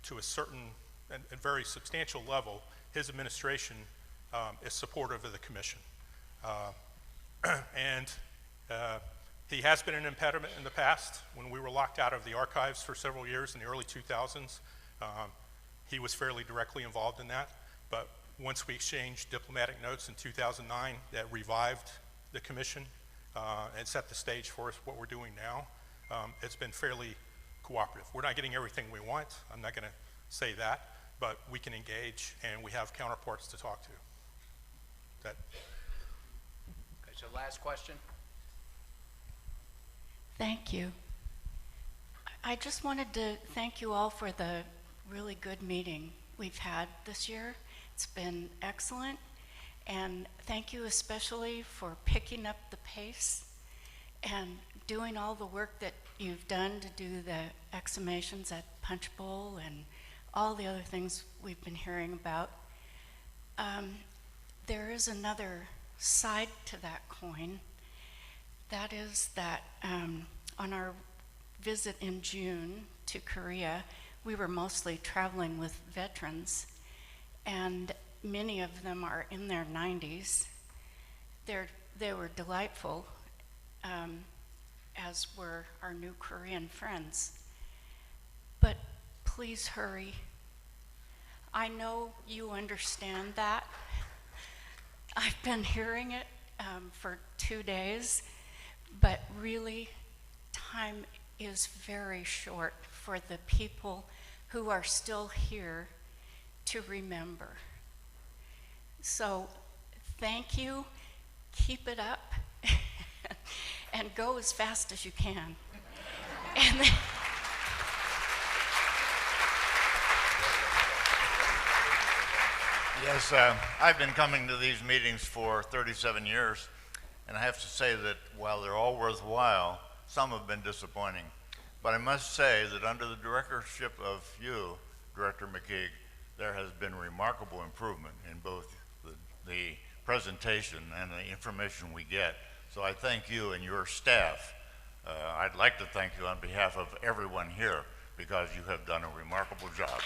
to a certain and very substantial level, his administration is supportive of the commission. He has been an impediment in the past. When we were locked out of the archives for several years in the early 2000s, he was fairly directly involved in that. But once we exchanged diplomatic notes in 2009, that revived the commission and set the stage for us what we're doing now. It's been fairly cooperative. We're not getting everything we want. I'm not going to say that, but we can engage and we have counterparts to talk to. Okay, so last question. Thank you. I just wanted to thank you all for the really good meeting we've had this year. It's been excellent. And thank you especially for picking up the pace and doing all the work that you've done to do the exhumations at Punch Bowl and all the other things we've been hearing about. There is another side to that coin. That is that on our visit in June to Korea, we were mostly traveling with veterans, and many of them are in their 90s. They were delightful, as were our new Korean friends. But please hurry. I know you understand that. I've been hearing it for 2 days, but really, time is very short for the people who are still here to remember. So thank you, keep it up, and go as fast as you can. And then Yes, I've been coming to these meetings for 37 years, and I have to say that while they're all worthwhile, some have been disappointing. But I must say that under the directorship of you, Director McKeague, there has been remarkable improvement in both the presentation and the information we get. So I thank you and your staff. I'd like to thank you on behalf of everyone here because you have done a remarkable job.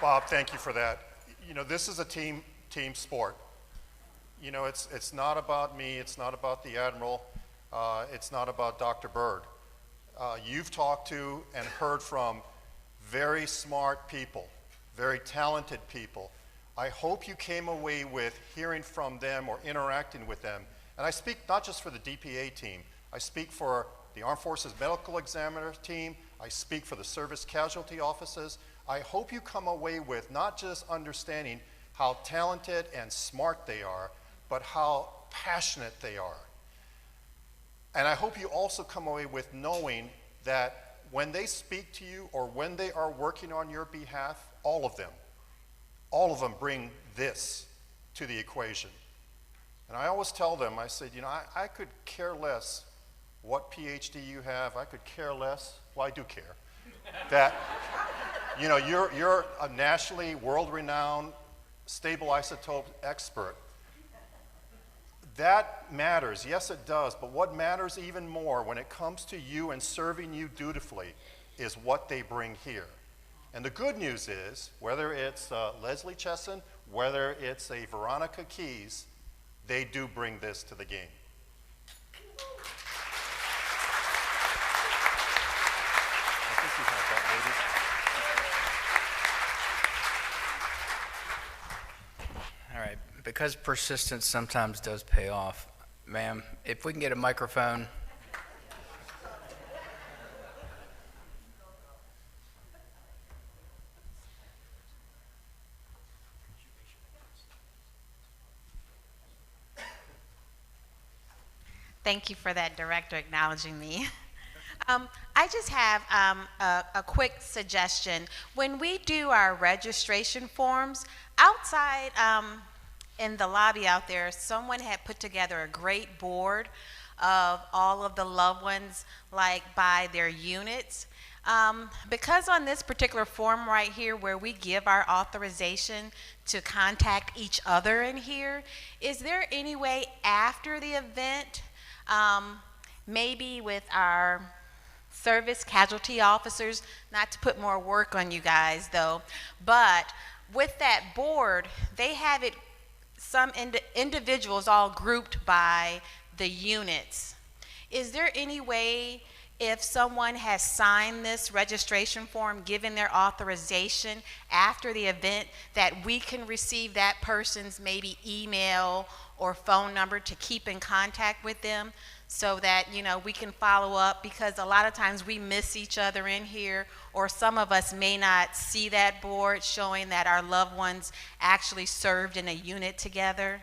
Bob, thank you for that. You know, this is a team sport. You know, it's not about me, it's not about the Admiral, it's not about Dr. Byrd. You've talked to and heard from very smart people, very talented people. I hope you came away with hearing from them or interacting with them. And I speak not just for the DPA team, I speak for the Armed Forces Medical Examiner team, I speak for the service casualty offices. I hope you come away with not just understanding how talented and smart they are, but how passionate they are. And I hope you also come away with knowing that when they speak to you or when they are working on your behalf, all of them bring this to the equation. And I always tell them, I said, you know, I could care less what PhD you have, I could care less, well, I do care, that, you know, you're a nationally world-renowned stable isotope expert. That matters, yes it does, but what matters even more when it comes to you and serving you dutifully is what they bring here. And the good news is, whether it's Leslie Chesson, whether it's a Veronica Keys, they do bring this to the game. I think you have that, lady. All right, because persistence sometimes does pay off. Ma'am, if we can get a microphone. Thank you for that, Director, acknowledging me. I just have a quick suggestion. When we do our registration forms, outside in the lobby out there, someone had put together a great board of all of the loved ones, like by their units. Because on this particular form right here where we give our authorization to contact each other in here, is there any way after the event, maybe with our service casualty officers, not to put more work on you guys though, but with that board, they have it, some individuals all grouped by the units. Is there any way, if someone has signed this registration form, given their authorization after the event, that we can receive that person's maybe email or phone number to keep in contact with them, so that, you know, we can follow up? Because a lot of times we miss each other in here, or some of us may not see that board showing that our loved ones actually served in a unit together.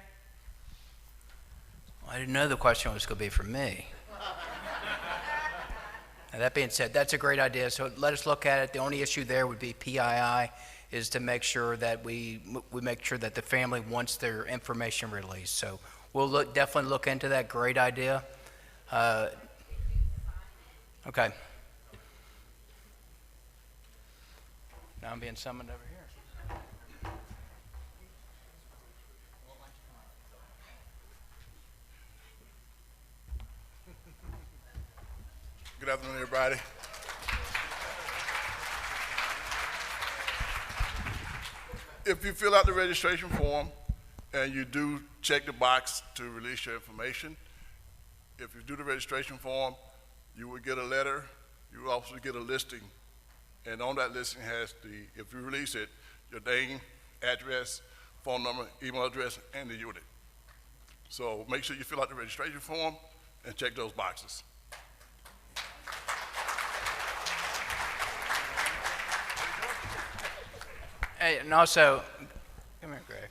Well, I didn't know the question was going to be for me. Now, that being said, that's a great idea, so let us look at it. The only issue there would be PII, is to make sure that we make sure that the family wants their information released. So we'll definitely look into that. Great idea. Okay. Now I'm being summoned over here. Good afternoon, everybody. If you fill out the registration form and you do check the box to release your information, if you do the registration form, you will get a letter. You will also get a listing. And on that listing has if you release it, your name, address, phone number, email address, and the unit. So make sure you fill out the registration form and check those boxes. Hey, and also, come here, Greg.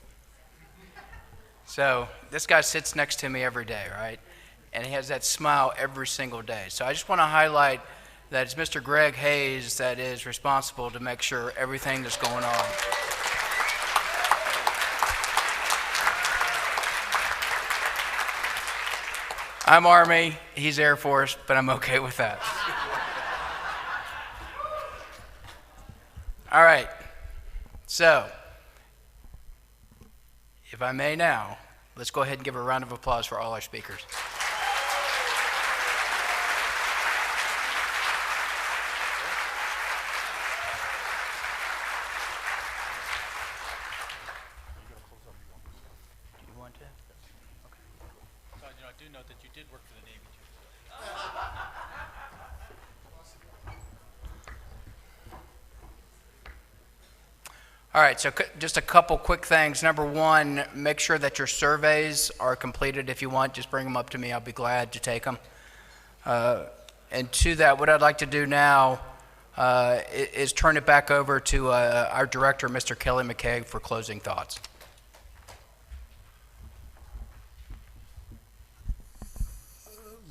So this guy sits next to me every day, right? And he has that smile every single day. So I just want to highlight that it's Mr. Greg Hayes that is responsible to make sure everything is going on. I'm Army, he's Air Force, but I'm okay with that. All right. So, if I may now, let's go ahead and give a round of applause for all our speakers. you did work for the Navy, All right, so just a couple quick things. Number one, make sure that your surveys are completed. If you want, just bring them up to me. I'll be glad to take them. And to that, what I'd like to do now is turn it back over to our director, Mr. Kelly McKay, for closing thoughts.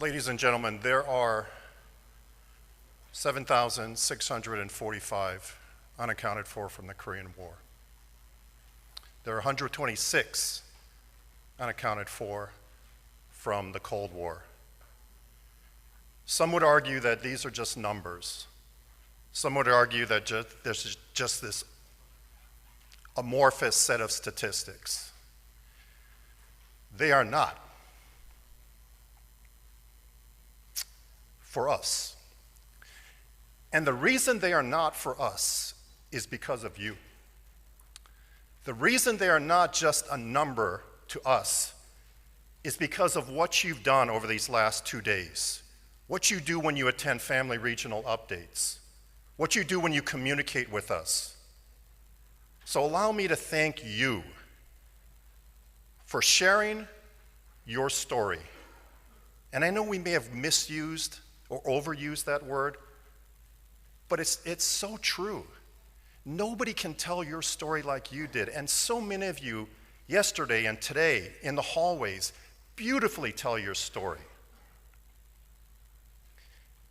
Ladies and gentlemen, there are 7,645 unaccounted for from the Korean War. There are 126 unaccounted for from the Cold War. Some would argue that these are just numbers. Some would argue that there's just this amorphous set of statistics. They are not. For us. And the reason they are not for us is because of you. The reason they are not just a number to us is because of what you've done over these last 2 days, what you do when you attend family regional updates, what you do when you communicate with us. So allow me to thank you for sharing your story. And I know we may have misused or overused that word, but it's so true. Nobody can tell your story like you did, and so many of you yesterday and today in the hallways beautifully tell your story.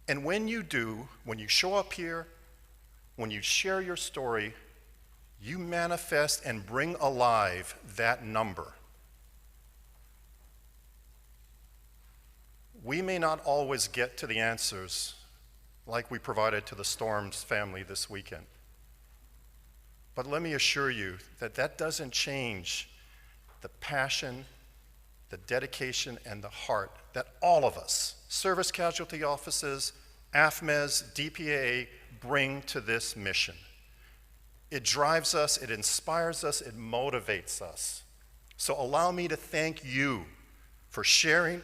And when you do, when you show up here, when you share your story, you manifest and bring alive that number. We may not always get to the answers like we provided to the Storms family this weekend. But let me assure you that that doesn't change the passion, the dedication, and the heart that all of us, service casualty offices, AFMES, DPAA, bring to this mission. It drives us, it inspires us, it motivates us. So allow me to thank you for sharing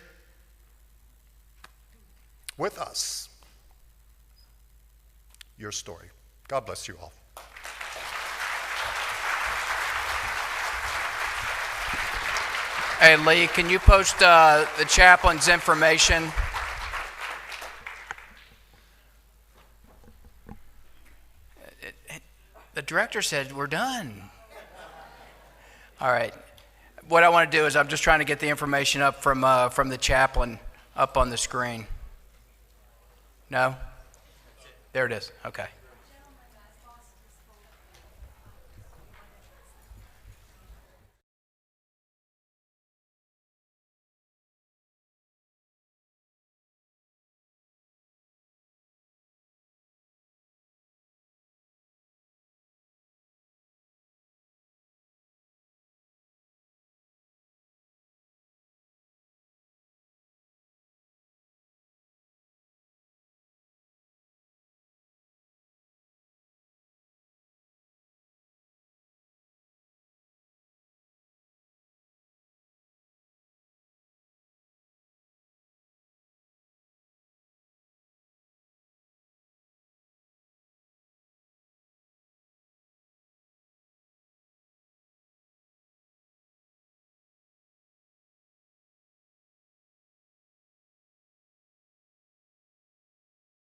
with us your story. God bless you all. Hey, Lee, can you post the chaplain's information? The director said we're done. All right. What I want to do is I'm just trying to get the information up from the chaplain up on the screen. No? There it is. Okay.